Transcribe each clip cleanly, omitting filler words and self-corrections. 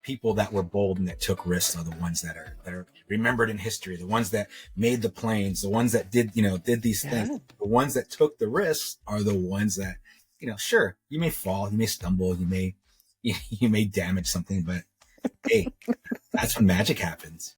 people that were bold and that took risks are the ones that are remembered in history. The ones that made the planes, the ones that did these things. The ones that took the risks are the ones that, sure, you may fall, you may stumble, you may damage something, but hey, that's when magic happens.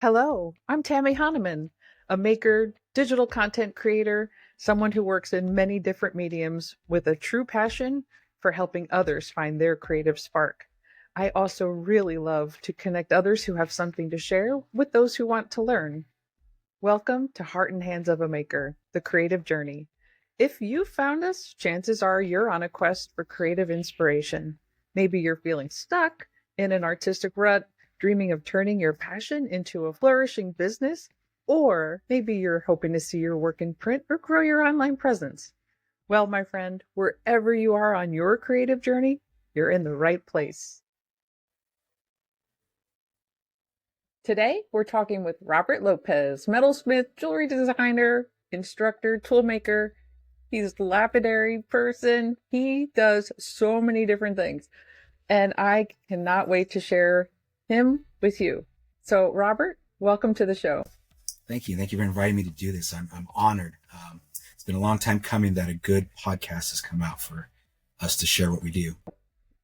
Hello, I'm Tammy Honaman, a maker, digital content creator, someone who works in many different mediums with a true passion for helping others find their creative spark. I also really love to connect others who have something to share with those who want to learn. Welcome to Heart and Hands of a Maker, the creative journey. If you found us, chances are you're on a quest for creative inspiration. Maybe you're feeling stuck in an artistic rut, dreaming of turning your passion into a flourishing business, or maybe you're hoping to see your work in print or grow your online presence. Well, my friend, wherever you are on your creative journey, you're in the right place. Today, we're talking with Robert Lopez, metalsmith, jewelry designer, instructor, toolmaker. He's a lapidary person. He does so many different things, and I cannot wait to share him with you. So, Robert, welcome to the show. Thank you. Thank you for inviting me to do this. I'm honored. It's been a long time coming that a good podcast has come out for us to share what we do.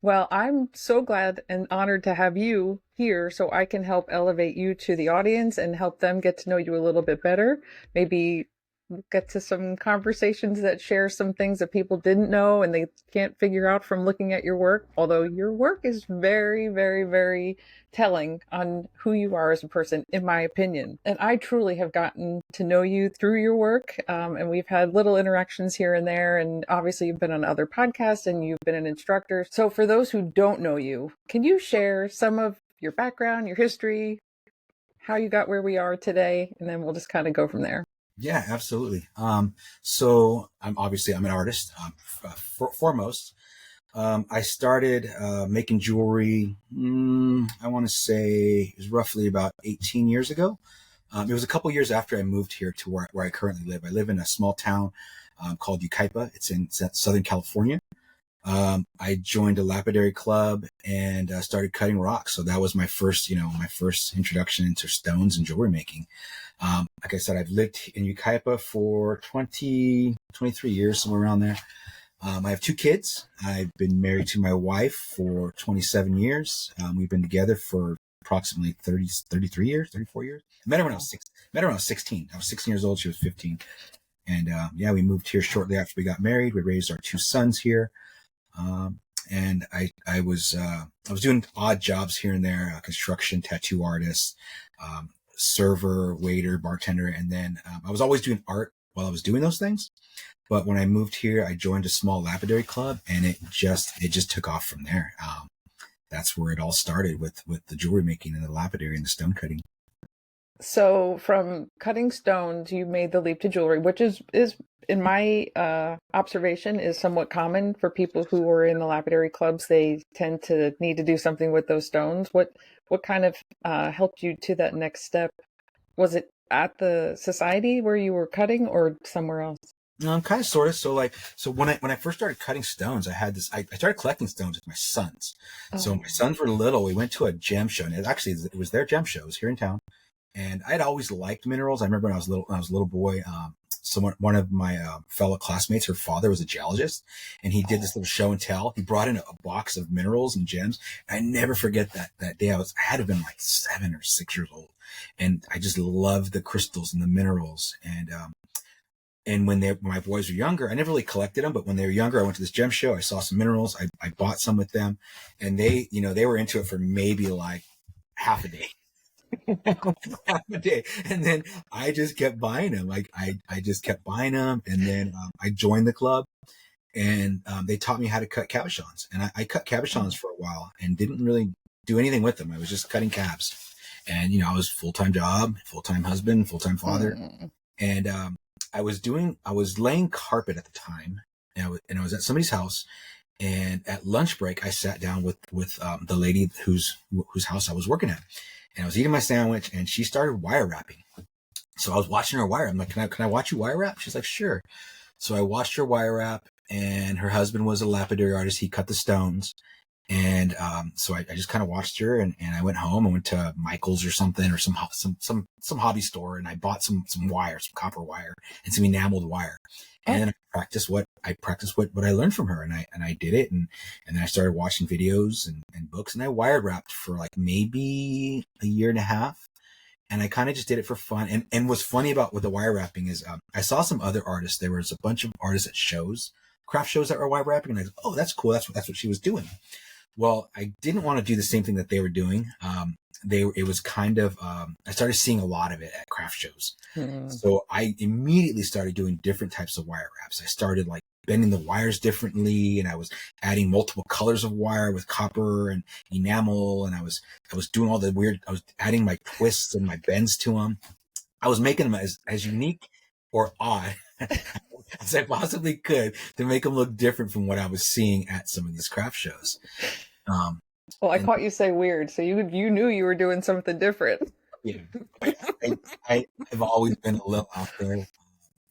Well, I'm so glad and honored to have you here so I can help elevate you to the audience and help them get to know you a little bit better. Maybe get to some conversations that share some things that people didn't know and they can't figure out from looking at your work. Although your work is very, very, very telling on who you are as a person, in my opinion. And I truly have gotten to know you through your work. And we've had little interactions here and there. And obviously you've been on other podcasts and you've been an instructor. So for those who don't know you, can you share some of your background, your history, how you got where we are today? And then we'll just kind of go from there. Yeah, absolutely. So I'm an artist, foremost. I started, making jewelry, I want to say it was roughly about 18 years ago. It was a couple years after I moved here to where I currently live. I live in a small town, called Yucaipa. It's in Southern California. I joined a lapidary club and started cutting rocks. So that was my first introduction into stones and jewelry making. Like I said, I've lived in Yucaipa for 23 years, somewhere around there. I have 2 kids. I've been married to my wife for 27 years. We've been together for approximately 33 years, 34 years. I met her when I was 16. I was 16 years old. She was 15. And, we moved here shortly after we got married. We raised our 2 sons here. And I was doing odd jobs here and there, construction, tattoo artist, server, waiter, bartender. And then, I was always doing art while I was doing those things. But when I moved here, I joined a small lapidary club and it just took off from there. That's where it all started with the jewelry making and the lapidary and the stone cutting. So from cutting stones, you made the leap to jewelry, which is in my observation, is somewhat common for people who are in the lapidary clubs. They tend to need to do something with those stones. What kind of helped you to that next step? Was it at the society where you were cutting or somewhere else? Kind of, sort of. So when I first started cutting stones, I started collecting stones with my sons. Oh. So when my sons were little, we went to a gem show, and it was their gem show. It was here in town. And I'd always liked minerals. I remember when I was a little boy, one of my fellow classmates, her father was a geologist, and he did this little show and tell. He brought in a box of minerals and gems. And I never forget that day. I had to have been like 7 or 6 years old, and I just loved the crystals and the minerals. And when my boys were younger, I never really collected them, but when they were younger, I went to this gem show. I saw some minerals. I bought some with them, and they were into it for maybe like half a day. Half a day. And then I just kept buying them. Like I just kept buying them. And then I joined the club, and they taught me how to cut cabochons. And I cut cabochons for a while and didn't really do anything with them. I was just cutting cabs. And, I was full-time job, full-time husband, full-time father. And I was laying carpet at the time, and I was at somebody's house. And at lunch break, I sat down with the lady whose house I was working at. And I was eating my sandwich, and she started wire wrapping. So I was watching her wire. I'm like, can I watch you wire wrap? She's like, sure. So I watched her wire wrap, and her husband was a lapidary artist. He cut the stones. And so I just kind of watched her, and I went home. I went to Michael's or something, or some hobby store, and I bought some wire, some copper wire, and some enameled wire. And I practiced what I learned from her, and I did it, and then I started watching videos and books, and I wire wrapped for like maybe a year and a half. And I kind of just did it for fun. And what's funny about with the wire wrapping is I saw some other artists. There was a bunch of artists at shows, craft shows, that were wire wrapping, and I was, oh, that's cool. That's what she was doing. Well, I didn't want to do the same thing that they were doing. It was kind of, I started seeing a lot of it at craft shows. Mm. So I immediately started doing different types of wire wraps. I started like bending the wires differently, and I was adding multiple colors of wire with copper and enamel. And I was doing all the weird, I was adding my twists and my bends to them. I was making them as unique or odd as I possibly could to make them look different from what I was seeing at some of these craft shows. Well, I caught you say weird, so you knew you were doing something different. Yeah, I've always been a little out there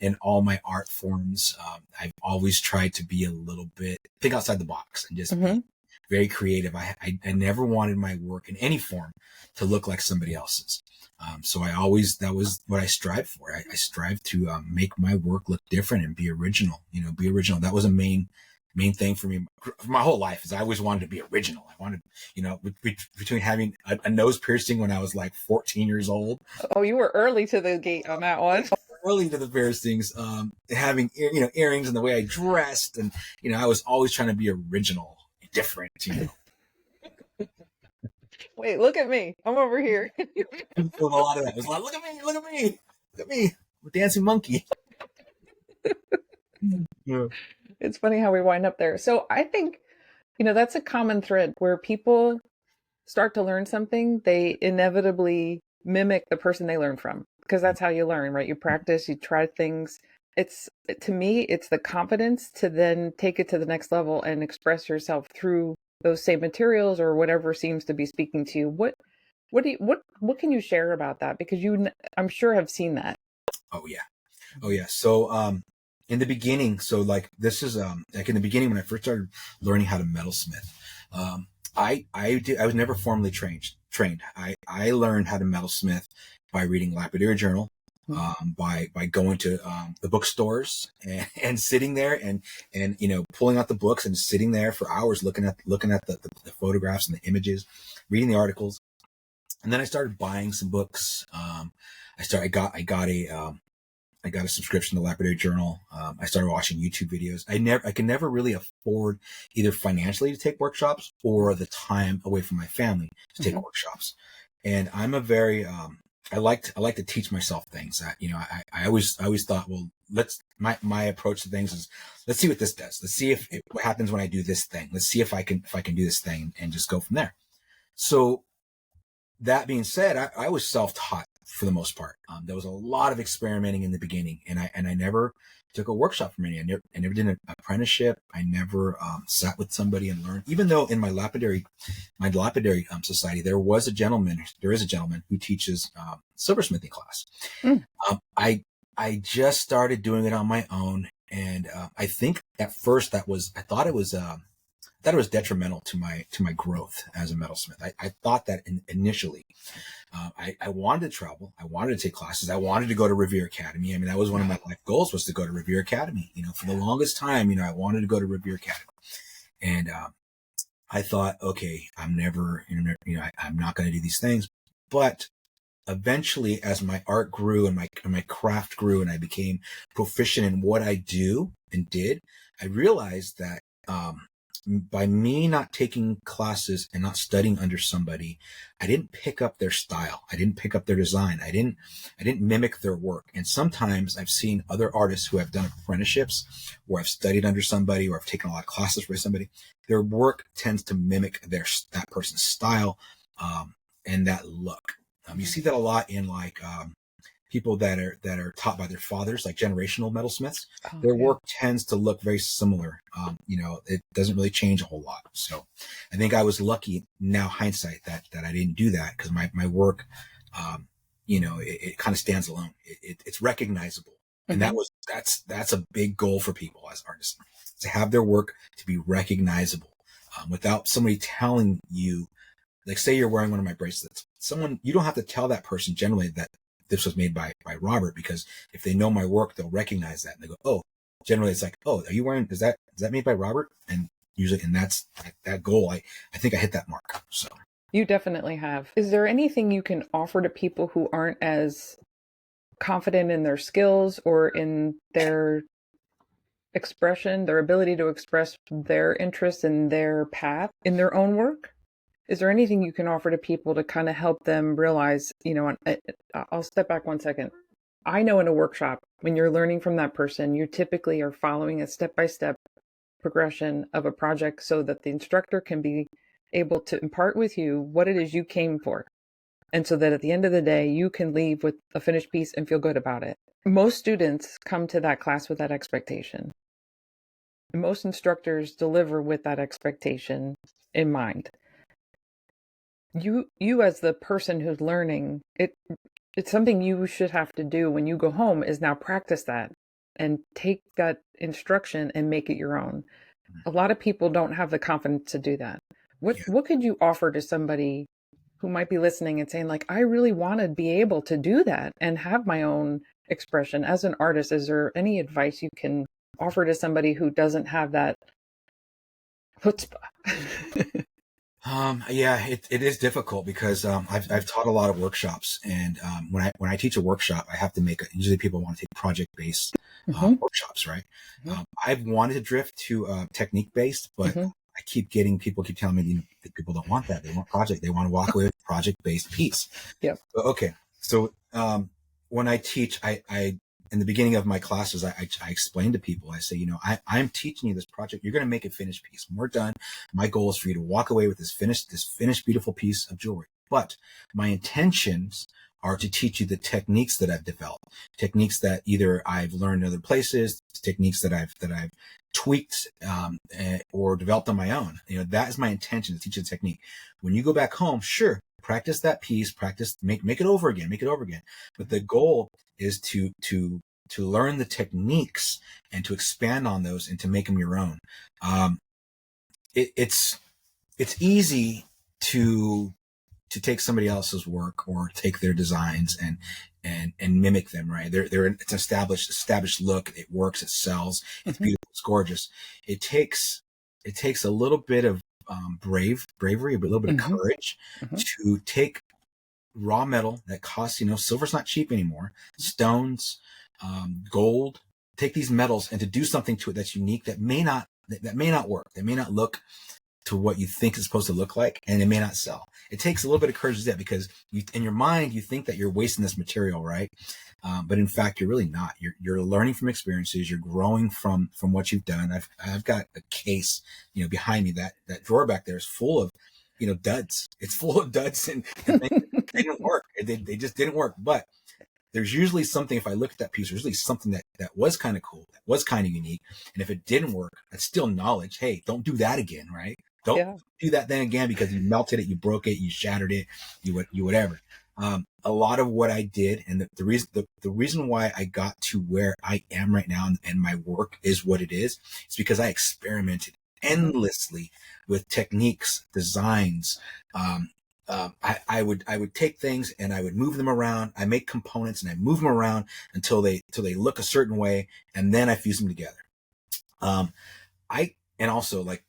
in all my art forms. I've always tried to be a little bit, think outside the box and just be very creative. I never wanted my work in any form to look like somebody else's. So that was what I strived for. I strived to make my work look different and be original. Be original. That was a main thing for me for my whole life. Is I always wanted to be original. I wanted, between having a nose piercing when I was like 14 years old. Oh, you were early to the gate on that one. Early to the piercings, having earrings and the way I dressed, and I was always trying to be original, different. Wait, look at me. I'm over here. A lot of that. It was like, look at me, I'm a dancing monkey. Yeah. It's funny how we wind up there. So I think, that's a common thread where people start to learn something, they inevitably mimic the person they learn from, because that's how you learn, right? You practice, you try things. To me, it's the confidence to then take it to the next level and express yourself through those same materials or whatever seems to be speaking to you. What can you share about that? Because I'm sure have seen that. Oh yeah. So, in the beginning, so like this is like in the beginning when I first started learning how to metalsmith, I was never formally trained. I learned how to metalsmith by reading Lapidary journal, by going to the bookstores and sitting there and pulling out the books and sitting there for hours looking at the photographs and the images, reading the articles, and then I started buying some books. I got a subscription to Lapidary Journal. I started watching YouTube videos. I could never really afford either financially to take workshops or the time away from my family to take workshops. And I'm a very, I like to teach myself things that, I always thought, well, my approach to things is, let's see what this does. Let's see what happens when I do this thing. Let's see if I can do this thing and just go from there. So that being said, I was self-taught for the most part. There was a lot of experimenting in the beginning, and I never took a workshop from any. I never did an apprenticeship. I never sat with somebody and learned. Even though in my lapidary society, there is a gentleman who teaches silversmithing class. I just started doing it on my own, and I think at first I thought it was detrimental to my growth as a metalsmith. I thought that initially. I wanted to travel. I wanted to take classes. I wanted to go to Revere Academy. I mean, that was one of my life goals, was to go to Revere Academy. For the longest time, I wanted to go to Revere Academy. And I thought, okay, I'm never, I'm not going to do these things. But eventually, as my art grew and my craft grew, and I became proficient in what I do and did, I realized that by me not taking classes and not studying under somebody, I didn't pick up their style. I didn't pick up their design. I didn't mimic their work. And sometimes I've seen other artists who have done apprenticeships, or I've studied under somebody, or I've taken a lot of classes with somebody. Their work tends to mimic that person's style, and that look. You see that a lot in like people that are taught by their fathers, like generational metalsmiths. Their work tends to look very similar. It doesn't really change a whole lot. So I think I was lucky now, hindsight, that I didn't do that, because my work, it kind of stands alone. It's recognizable. And that's a big goal for people as artists, to have their work to be recognizable. without somebody telling you. Like, say you're wearing one of my bracelets. You don't have to tell that person generally that this was made by Robert, because if they know my work, they'll recognize that and they go, oh, generally it's like, oh, are you wearing, is that made by Robert? And usually, and that's that goal. I think I hit that mark. So you definitely have. Is there anything you can offer to people who aren't as confident in their skills or in their expression, their ability to express their interests and their path in their own work? Is there anything you can offer to people to kind of help them realize, I'll step back one second. I know in a workshop, when you're learning from that person, you typically are following a step-by-step progression of a project so that the instructor can be able to impart with you what it is you came for. And so that at the end of the day, you can leave with a finished piece and feel good about it. Most students come to that class with that expectation. Most instructors deliver with that expectation in mind. You as the person who's learning, it's something you should have to do when you go home, is now practice that and take that instruction and make it your own. A lot of people don't have the confidence to do that. What could you offer to somebody who might be listening and saying, like, I really want to be able to do that and have my own expression as an artist? Is there any advice you can offer to somebody who doesn't have that chutzpah? It is difficult because I've taught a lot of workshops, and when I teach a workshop, I have to usually people want to take project-based workshops, right? I've wanted to drift to technique-based, but I keep getting people keep telling me that people don't want that. They want project. They want to walk away with a project-based piece. Yep. Okay. So when I teach, I in the beginning of my classes, I explain to people, I say, I'm teaching you this project. You're going to make a finished piece. When we're done, my goal is for you to walk away with this finished, beautiful piece of jewelry. But my intentions are to teach you the techniques that I've developed, techniques that either I've learned in other places, techniques that I've tweaked or developed on my own. That is my intention, to teach you the technique. When you go back home, sure, practice that piece, make it over again. But the goal is to learn the techniques and to expand on those and to make them your own. It's easy to take somebody else's work or take their designs and mimic them, right? It's an established look. It works. It sells. It's beautiful. It's gorgeous. It takes a little bit of bravery, a little bit of courage to take raw metal that costs, silver's not cheap anymore, stones, gold, take these metals and to do something to it that's unique, that may not work. They may not look to what you think it's supposed to look like, and it may not sell. It takes a little bit of courage to do that, because in your mind, you think that you're wasting this material, right? But in fact, you're really not. You're learning from experiences. You're growing from what you've done. I've got a case, behind me. That drawer back there is full of, duds. It's full of duds, and they didn't work. They just didn't work. But there's usually something, if I look at that piece, there's usually something that was kind of cool, that was kind of unique. And if it didn't work, that's still knowledge. Hey, don't do that again, right? Don't do that then again, because you melted it, you broke it, you shattered it, you whatever. A lot of what I did, and the reason why I got to where I am right now and my work is what it is because I experimented endlessly with techniques, designs. I would take things and I would move them around. I make components and I move them around until they look a certain way, and then I fuse them together. And also, like,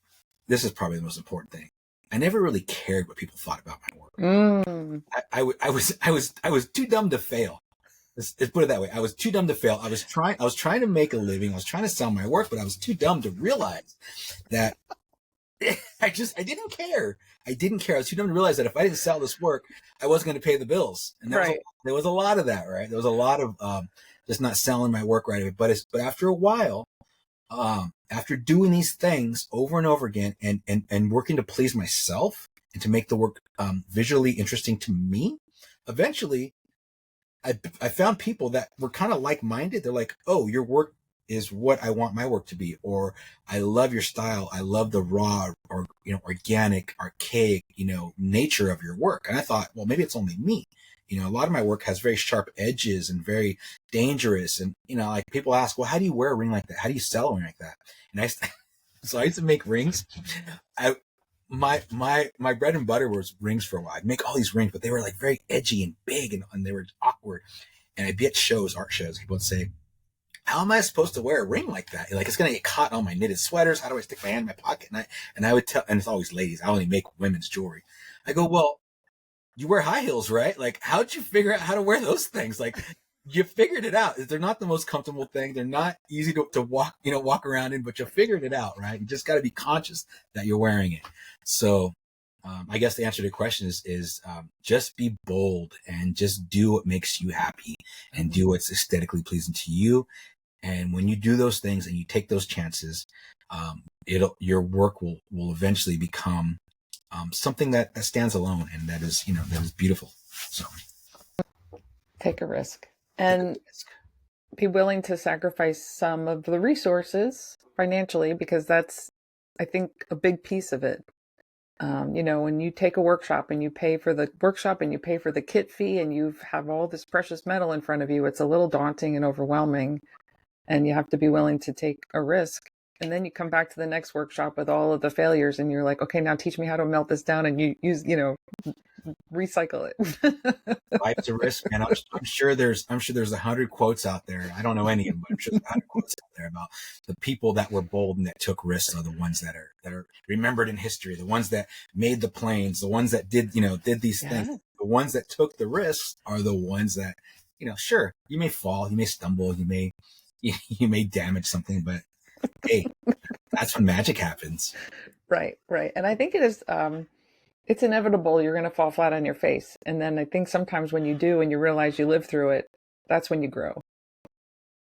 this is probably the most important thing. I never really cared what people thought about my work. I was too dumb to fail. Let's put it that way. I was too dumb to fail. I was trying to make a living. I was trying to sell my work, but I was too dumb to realize that I didn't care. I was too dumb to realize that if I didn't sell this work, I wasn't going to pay the bills. And there was a lot of that, right? There was a lot of just not selling my work right away. But after a while, after doing these things over and over again and working to please myself and to make the work visually interesting to me, eventually I found people that were kind of like-minded. They're like, oh, your work is what I want my work to be, or I love your style. I love the raw or organic, archaic, nature of your work. And I thought, well, maybe it's only me. A lot of my work has very sharp edges and very dangerous. And, like people ask, well, how do you wear a ring like that? How do you sell a ring like that? And so I used to make rings. my bread and butter was rings for a while. I'd make all these rings, but they were like very edgy and big, and they were awkward. And I'd be at shows, art shows. People would say, how am I supposed to wear a ring like that? Like, it's going to get caught on my knitted sweaters. How do I stick my hand in my pocket? And I would tell, and it's always ladies. I only make women's jewelry. I go, well, you wear high heels, right? Like, how'd you figure out how to wear those things? Like, you figured it out. They're not the most comfortable thing. They're not easy to walk around in, but you figured it out, right? You just got to be conscious that you're wearing it. So, I guess the answer to the question is just be bold and just do what makes you happy and do what's aesthetically pleasing to you. And when you do those things and you take those chances, your work will eventually become something that stands alone and that is beautiful. So take a risk and be willing to sacrifice some of the resources financially, because that's, I think, a big piece of it. When you take a workshop and you pay for the workshop and you pay for the kit fee and you have all this precious metal in front of you, it's a little daunting and overwhelming, and you have to be willing to take a risk. And then you come back to the next workshop with all of the failures and you're like, okay, now teach me how to melt this down, and you use, recycle it. Life's a risk, man. I'm sure there's 100 quotes out there. I don't know any of them, but I'm sure there's 100 quotes out there about the people that were bold and that took risks are the ones that are remembered in history. The ones that made the planes, the ones that did these things. The ones that took the risks are the ones that, sure, you may fall, you may stumble, you may damage something, but hey, that's when magic happens. Right. And I think it is, it's inevitable you're going to fall flat on your face. And then I think sometimes when you do and you realize you lived through it, that's when you grow.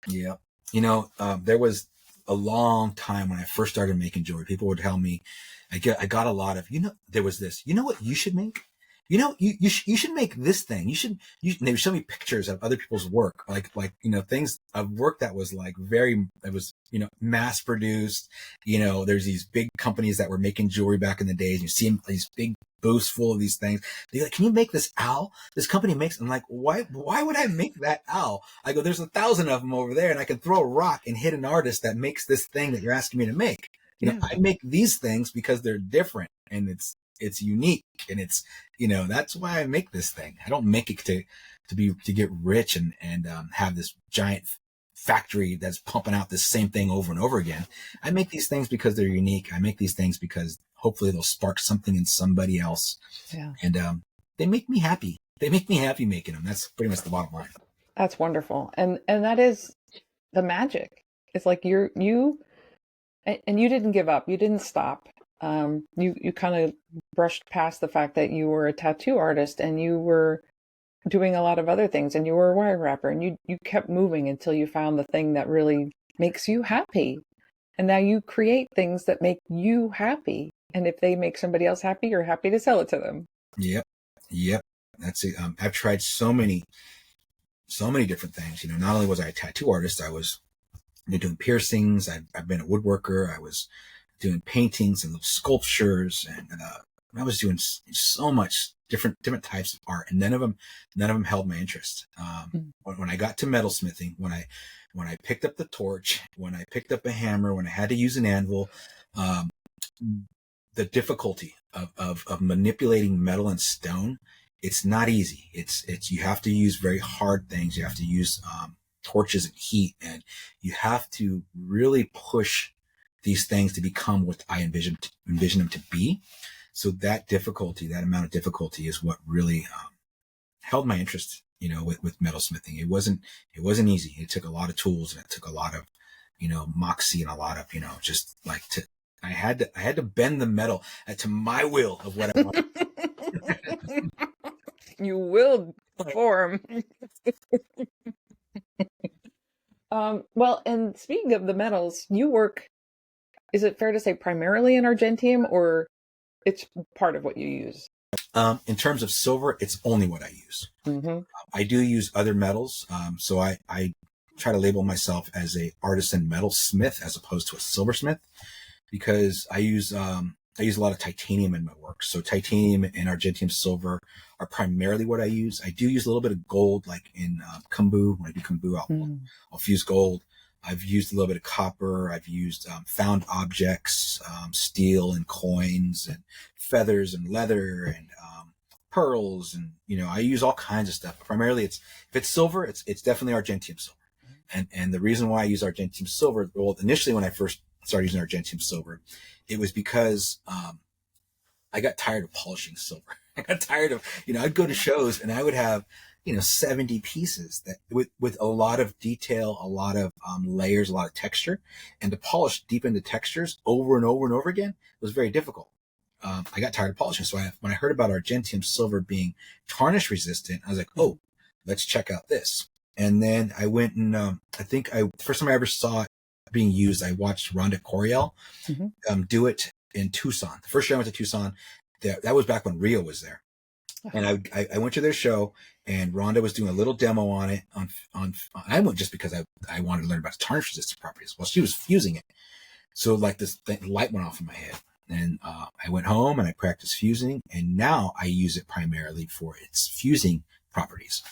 Yeah. There was a long time when I first started making jewelry, people would tell me, I got a lot of, there was this, what you should make? You should make this thing. And they would show me pictures of other people's work, like, things of work that was mass produced. There's these big companies that were making jewelry back in the days. You see these big booths full of these things. They're like, can you make this owl? This company makes, I'm like, why would I make that owl? I go, there's 1,000 of them over there, and I can throw a rock and hit an artist that makes this thing that you're asking me to make. I make these things because they're different and it's unique, and it's, that's why I make this thing. I don't make it to get rich and have this giant factory that's pumping out the same thing over and over again. I make these things because they're unique. I make these things because hopefully they'll spark something in somebody else. Yeah. And they make me happy. They make me happy making them. That's pretty much the bottom line. That's wonderful. And that is the magic. It's like you didn't give up. You didn't stop. You kind of brushed past the fact that you were a tattoo artist and you were doing a lot of other things, and you were a wire wrapper, and you kept moving until you found the thing that really makes you happy. And now you create things that make you happy. And if they make somebody else happy, you're happy to sell it to them. Yep. That's it. I've tried so many different things. Not only was I a tattoo artist, I was doing piercings. I've been a woodworker. I was doing paintings and sculptures, and I was doing so much different types of art, and none of them held my interest. When I got to metalsmithing, when I picked up the torch, when I picked up a hammer, when I had to use an anvil, the difficulty of manipulating metal and stone, it's not easy. It's you have to use very hard things. You have to use torches and heat, and you have to really push these things to become what I envision them to be. So that amount of difficulty is what really held my interest, with metalsmithing. It wasn't easy. It took a lot of tools, and it took a lot of, moxie, and a lot of, just like I had to bend the metal to my will of what I wanted. You will form. Well, and speaking of the metals, you work, is it fair to say primarily in Argentium, or it's part of what you use? In terms of silver, it's only what I use. Mm-hmm. I do use other metals. So I try to label myself as a artisan metalsmith as opposed to a silversmith, because I use a lot of titanium in my work. So titanium and Argentium silver are primarily what I use. I do use a little bit of gold, like in kombu. When I do kombu, I'll fuse gold. I've used a little bit of copper. I've used found objects, steel and coins and feathers and leather and pearls, and I use all kinds of stuff. Primarily, if it's silver, it's definitely Argentium silver. And the reason why I use Argentium silver, well, initially when I first started using Argentium silver, it was because I got tired of polishing silver. I got tired of, I'd go to shows and I would have, 70 pieces that with a lot of detail, a lot of layers, a lot of texture, and to polish deep into textures over and over and over again was very difficult. I got tired of polishing. So when I heard about Argentium silver being tarnish resistant, I was like, oh, let's check out this. And then I went and the first time I ever saw it being used, I watched Rhonda Coriel do it in Tucson. The first year I went to Tucson, that was back when Rio was there. And I went to their show, and Rhonda was doing a little demo on it. I went just because I wanted to learn about tarnish resistant properties. Well, she was fusing it. So like this light went off in my head. And I went home and I practiced fusing, and now I use it primarily for its fusing properties.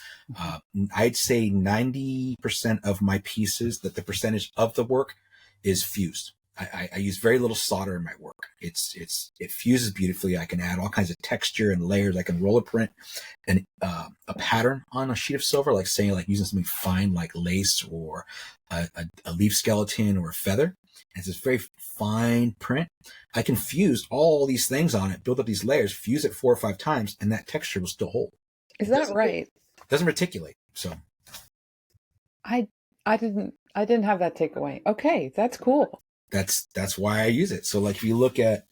I'd say 90% of my pieces, that the percentage of the work is fused. I use very little solder in my work. It fuses beautifully. I can add all kinds of texture and layers. I can roller print a pattern on a sheet of silver, like using something fine like lace or a leaf skeleton or a feather. It's this very fine print. I can fuse all these things on it, build up these layers, fuse it 4 or 5 times, and that texture will still hold. Is that right? It doesn't reticulate. So I didn't have that takeaway. Okay, that's cool. That's why I use it. So like if you look at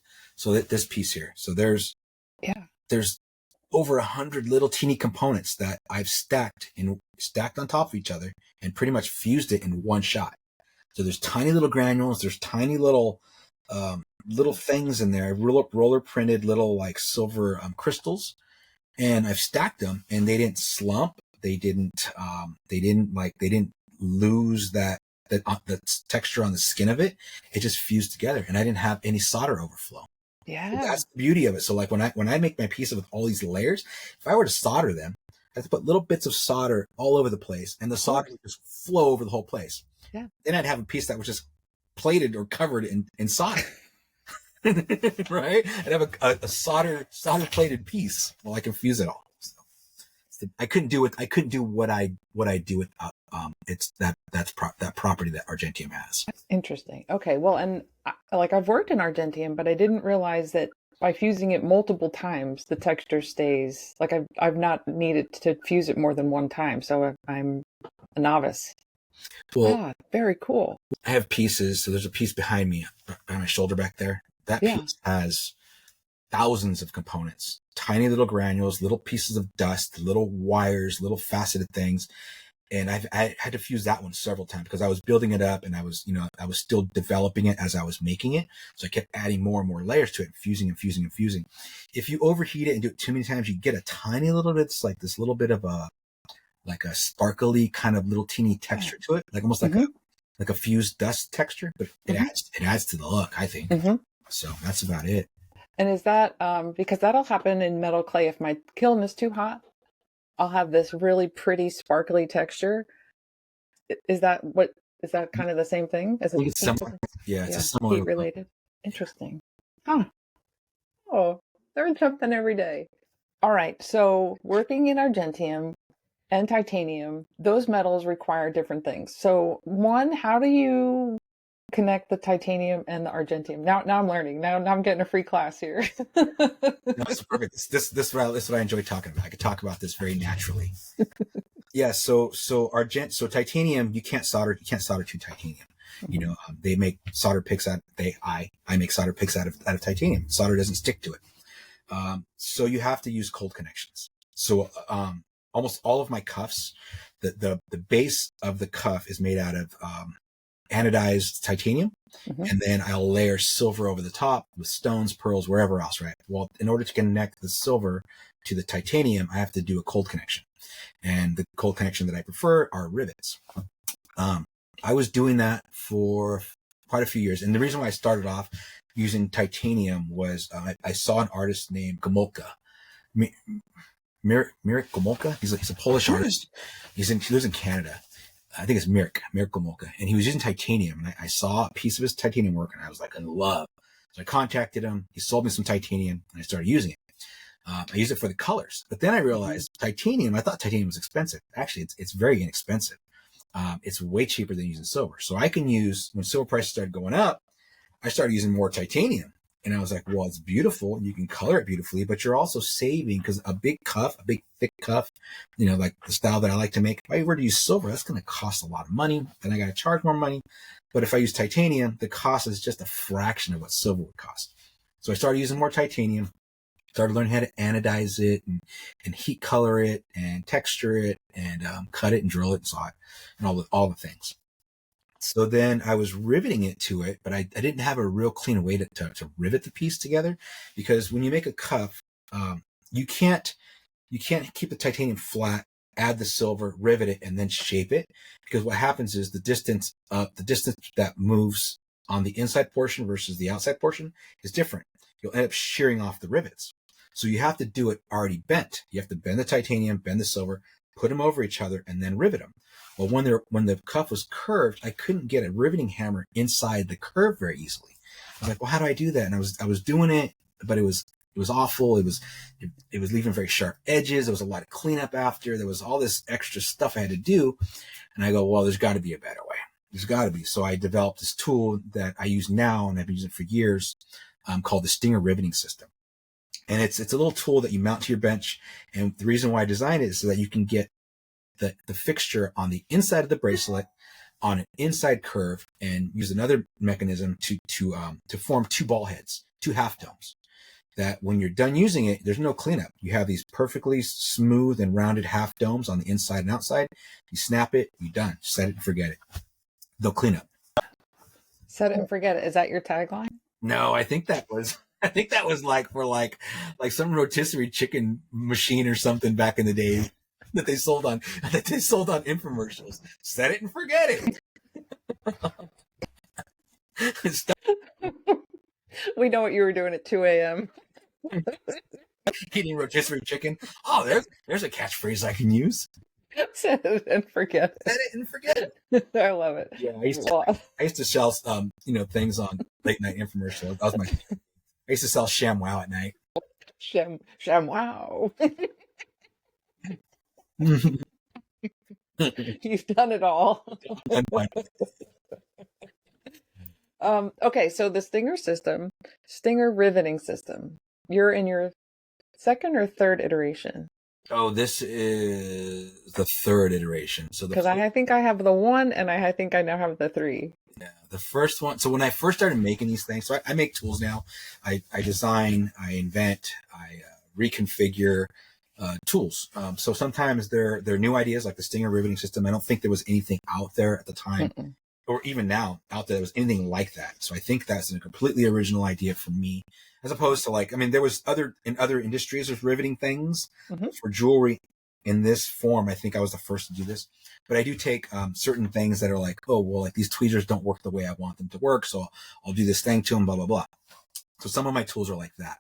this piece here, so there's over 100 little teeny components that I've stacked on top of each other and pretty much fused it in one shot. So there's tiny little granules, there's tiny little things in there, roller printed little like silver crystals, and I've stacked them, and they didn't slump, they didn't lose that texture on the skin of it. It just fused together, and I didn't have any solder overflow. Yeah, so that's the beauty of it. So like when I make my pieces with all these layers, if I were to solder them, I have to put little bits of solder all over the place, and the solder would just flow over the whole place. Yeah. Then I'd have a piece that was just plated or covered in solder. Right? I'd have a solder plated piece. Well, I can fuse it all. So I couldn't do what I do with it's that property that Argentium has. That's interesting. Okay, well, and I've worked in Argentium, but I didn't realize that by fusing it multiple times, the texture stays. Like I've not needed to fuse it more than one time, so I'm a novice. Well, very cool. I have pieces. So there's a piece behind me, on my shoulder back there. That piece has thousands of components, tiny little granules, little pieces of dust, little wires, little faceted things. And I had to fuse that one several times because I was building it up, and I was still developing it as I was making it. So I kept adding more and more layers to it, fusing and fusing and fusing. If you overheat it and do it too many times, you get a tiny little bit, it's like this little bit of a sparkly kind of little teeny texture to it, like almost like a fused dust texture, but it adds to the look, I think. So that's about it. And is that because that'll happen in metal clay if my kiln is too hot? I'll have this really pretty sparkly texture. Is that kind of the same thing? It's similar. Yeah, it's a similar. Heat related. Interesting. Huh. Oh, learn something every day. All right. So working in Argentium and titanium, those metals require different things. So one, how do you connect the titanium and the Argentium? Now I'm learning. Now I'm getting a free class here. No, it's perfect. This is what I enjoy talking about. I could talk about this very naturally. Yeah. So titanium, you can't solder to titanium. They make solder picks I make solder picks out of titanium. Solder doesn't stick to it. So you have to use cold connections. So almost all of my cuffs, the base of the cuff is made out of anodized titanium, and then I'll layer silver over the top with stones, pearls, wherever else, right? Well, in order to connect the silver to the titanium, I have to do a cold connection. And the cold connection that I prefer are rivets. I was doing that for quite a few years. And the reason why I started off using titanium was I saw an artist named Gomulka. Mirek Gomulka. He's a Polish artist. He lives in Canada. I think it's Miracle Mocha, and he was using titanium. And I saw a piece of his titanium work, and I was like in love. So I contacted him. He sold me some titanium, and I started using it. I used it for the colors, but then I realized titanium. I thought titanium was expensive. Actually, it's very inexpensive. It's way cheaper than using silver. So I can use, when silver prices started going up, I started using more titanium. And I was like, well, it's beautiful. You can color it beautifully, but you're also saving, because a big thick cuff, like the style that I like to make, if I were to use silver, that's going to cost a lot of money. Then I got to charge more money. But if I use titanium, the cost is just a fraction of what silver would cost. So I started using more titanium, started learning how to anodize it and heat color it and texture it and cut it and drill it and saw it and all the things. So then I was riveting it to it, but I didn't have a real clean way to rivet the piece together, because when you make a cuff, you can't keep the titanium flat, add the silver, rivet it, and then shape it, because what happens is the distance that moves on the inside portion versus the outside portion is different. You'll end up shearing off the rivets. So you have to do it already bent. You have to bend the titanium, bend the silver, put them over each other, and then rivet them. Well, when the cuff was curved, I couldn't get a riveting hammer inside the curve very easily. I was like, well, how do I do that? And I was doing it, but it was awful. It was leaving very sharp edges. There was a lot of cleanup after. There was all this extra stuff I had to do. And I go, well, there's got to be a better way. There's got to be. So I developed this tool that I use now, and I've been using it for years, called the Stinger Riveting System. And it's a little tool that you mount to your bench. And the reason why I designed it is so that you can get the fixture on the inside of the bracelet on an inside curve, and use another mechanism to form two ball heads, two half domes, that when you're done using it, there's no cleanup. You have these perfectly smooth and rounded half domes on the inside and outside. You snap it, you're done. Set it and forget it. They'll clean up. Set it and forget it. Is that your tagline? No, I think that was like for like some rotisserie chicken machine or something back in the day that they sold on infomercials. Set it and forget it. We know what you were doing at 2 a.m. Eating rotisserie chicken. Oh, there's a catchphrase I can use. Set it and forget it. Set it and forget it. I love it. Yeah, I used to sell things on late night infomercials. That was I used to sell ShamWow at night. ShamWow. You've done it all. Okay, so the Stinger Riveting System, you're in your second or third iteration? Oh, this is the third iteration. So because I think I have the 1, and I think I now have the 3. Yeah, the first one. So when I first started making these things, so I make tools now. I design, I invent, I reconfigure tools. So sometimes they're new ideas, like the Stinger Riveting System. I don't think there was anything out there at the time, or even now out there that was anything like that. So I think that's a completely original idea for me, as opposed to there was in other industries, there's riveting things for jewelry. In this form, I think I was the first to do this. But I do take certain things that are like, oh, well, like these tweezers don't work the way I want them to work, so I'll do this thing to them, blah, blah, blah. So some of my tools are like that.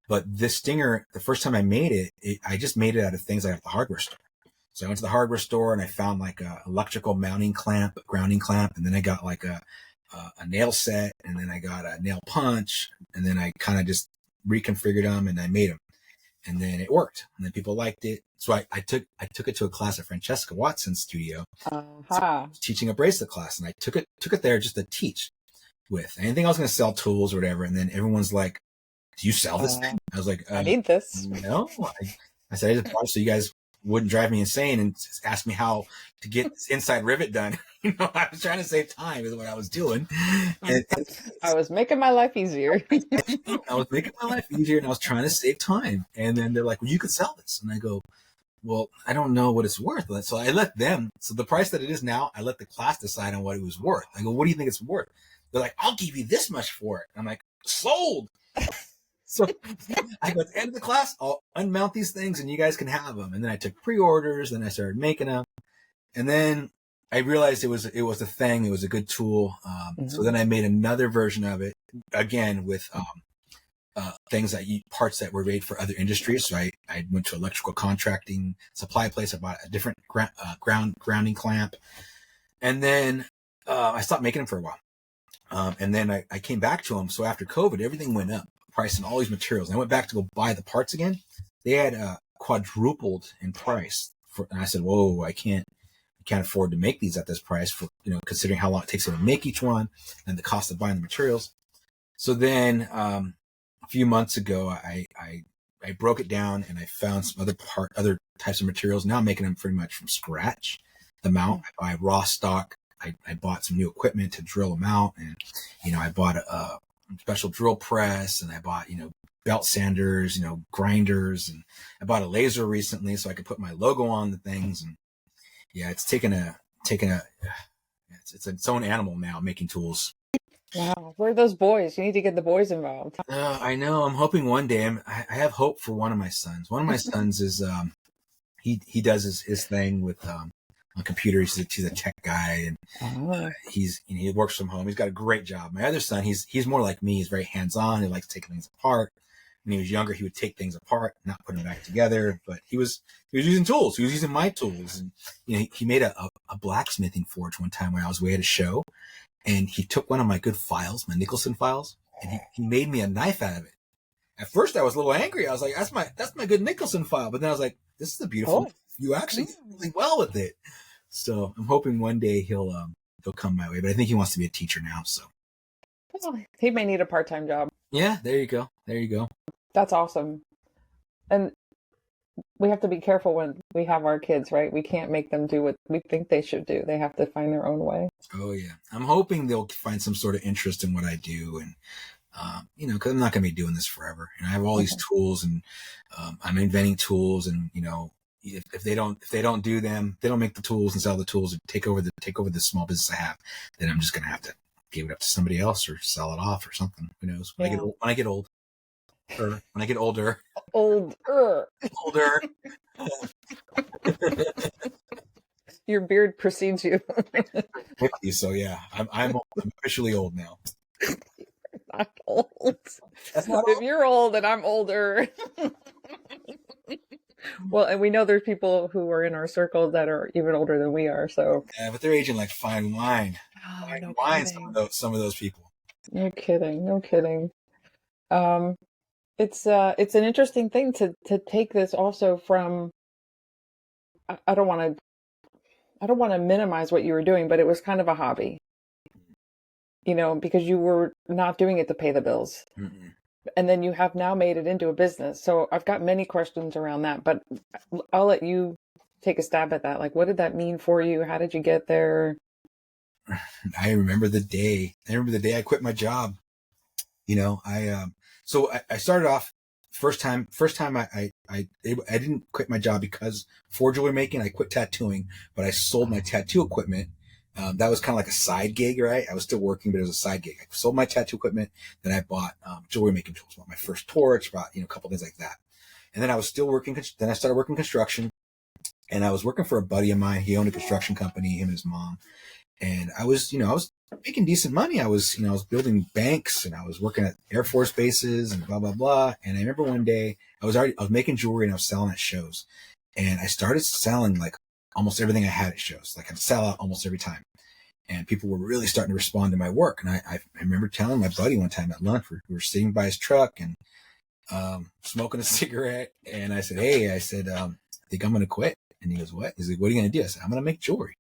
But this Stinger, the first time I made it, I just made it out of things I got at the hardware store. So I went to the hardware store and I found like a electrical mounting clamp, grounding clamp, and then I got like a nail set, and then I got a nail punch, and then I kind of just reconfigured them and I made them. And then it worked, and then people liked it. So I took it to a class at Francesca Watson's studio, teaching a bracelet class, and I took it there just to teach with. I didn't think I was going to sell tools or whatever. And then everyone's like, "Do you sell this thing?" I was like, "I need this." No, I said I just bought it so you guys wouldn't drive me insane and just ask me how to get this inside rivet done. I was trying to save time is what I was doing. And I was making my life easier. I was making my life easier, and I was trying to save time. And then they're like, well, you could sell this. And I go, well, I don't know what it's worth. So I let them, so the price that it is now, I let the class decide on what it was worth. I go, what do you think it's worth? They're like, I'll give you this much for it. I'm like, sold. So I go, at the end of the class, I'll unmount these things and you guys can have them. And then I took pre-orders, then I started making them. And then I realized it was a thing. It was a good tool. So then I made another version of it, again, with things parts that were made for other industries. So I went to electrical contracting supply place. I bought a different grounding clamp. And then I stopped making them for a while. And then I came back to them. So after COVID, everything went up, price and all these materials. And I went back to go buy the parts again. They had quadrupled in price. And I said, whoa, I can't afford to make these at this price for, considering how long it takes to make each one and the cost of buying the materials. So then a few months ago, I broke it down and I found some other types of materials. Now I'm making them pretty much from scratch. The mount, I buy raw stock. I bought some new equipment to drill them out, and I bought a special drill press, and I bought belt sanders, grinders, and I bought a laser recently so I could put my logo on the things. And yeah, it's it's its own animal now, making tools. Wow, where are those boys? You need to get the boys involved. I know. I'm hoping one day. I have hope for one of my sons. One of my sons is he does his thing with on computers. He's a tech guy, and he works from home. He's got a great job. My other son, he's more like me. He's very hands-on. He likes taking things apart. When he was younger, he would take things apart, not put them back together. But he was using tools. He was using my tools, and he made a blacksmithing forge one time when I was away at a show, and he took one of my good files, my Nicholson files, and he made me a knife out of it. At first, I was a little angry. I was like, "That's my good Nicholson file," but then I was like, "This is a beautiful. You actually did really well with it." So I'm hoping one day he'll come my way, but I think he wants to be a teacher now. So he may need a part-time job. Yeah, there you go. That's awesome. And we have to be careful when we have our kids, right? We can't make them do what we think they should do. They have to find their own way. Oh yeah, I'm hoping they'll find some sort of interest in what I do, and because I'm not going to be doing this forever. And I have all these tools, and I'm inventing tools, and if they don't do them, they don't make the tools and sell the tools, and take over the small business I have, then I'm just going to have to give it up to somebody else or sell it off or something. Who knows? When I get older. Your beard precedes you. So yeah, I'm officially old now. Not old. That's not old. If you're old and I'm older. Well, and we know there's people who are in our circle that are even older than we are. So yeah, but they're aging like fine wine. No wine. Some of those people. No kidding. It's an interesting thing to take this also from. I don't want to minimize what you were doing, but it was kind of a hobby. Because you were not doing it to pay the bills. Mm-mm. And then you have now made it into a business. So I've got many questions around that, but I'll let you take a stab at that. Like, what did that mean for you? How did you get there? I remember the day I quit my job. So I started off first time I didn't quit my job because for jewelry making. I quit tattooing, but I sold my tattoo equipment. That was kind of like a side gig, right? I was still working, but it was a side gig. I sold my tattoo equipment. Then I bought jewelry making tools. Bought my first torch. Bought a couple things like that. And then I was still working. Then I started working construction, and I was working for a buddy of mine. He owned a construction company. Him and his mom. And I was making decent money. I was building banks, and I was working at Air Force bases and blah blah blah. And I remember one day I was making jewelry and I was selling at shows, and I started selling like almost everything I had at shows. Like I'd sell out almost every time. And people were really starting to respond to my work. And I remember telling my buddy one time at lunch, we were sitting by his truck and smoking a cigarette. And I said, "Hey," I think I'm going to quit. And he goes, "What?" He's like, "What are you going to do?" I said, "I'm going to make jewelry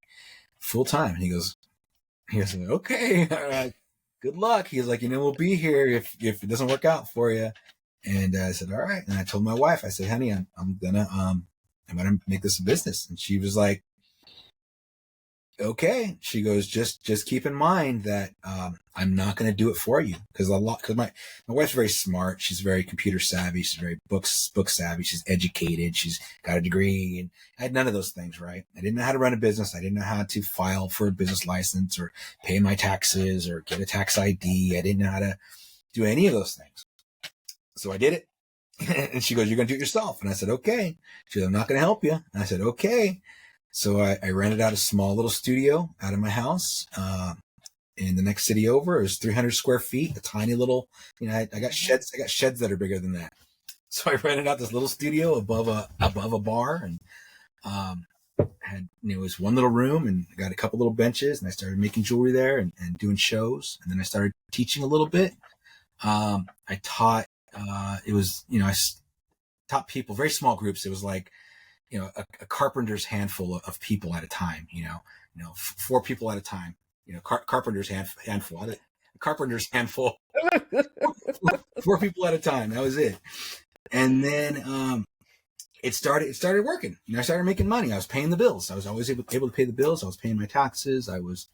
full time." And he goes, "Okay, all right, good luck." He's like, "We'll be here if it doesn't work out for you." And I said, "All right." And I told my wife, I said, "Honey, I'm gonna make this a business." And she was like, "Okay." She goes, just keep in mind that I'm not going to do it for you because my wife's very smart. She's very computer savvy. She's very book savvy. She's educated. She's got a degree, and I had none of those things. Right? I didn't know how to run a business. I didn't know how to file for a business license or pay my taxes or get a tax ID. I didn't know how to do any of those things. So I did it. And she goes, "You're going to do it yourself." And I said, "Okay." She goes, "I'm not going to help you." And I said, "Okay." So I rented out a small little studio out of my house in the next city over. It was 300 square feet, a tiny little, I got sheds that are bigger than that. So I rented out this little studio above a bar, and it was one little room, and I got a couple little benches, and I started making jewelry there and doing shows. And then I started teaching a little bit. I taught, I taught people, very small groups. It was like, a carpenter's handful of people at a time, 4 people at a time, carpenter's handful, a carpenter's handful, 4 people at a time. That was it. And then, it started working. I started making money. I was paying the bills. I was always able to pay the bills. I was paying my taxes. I was,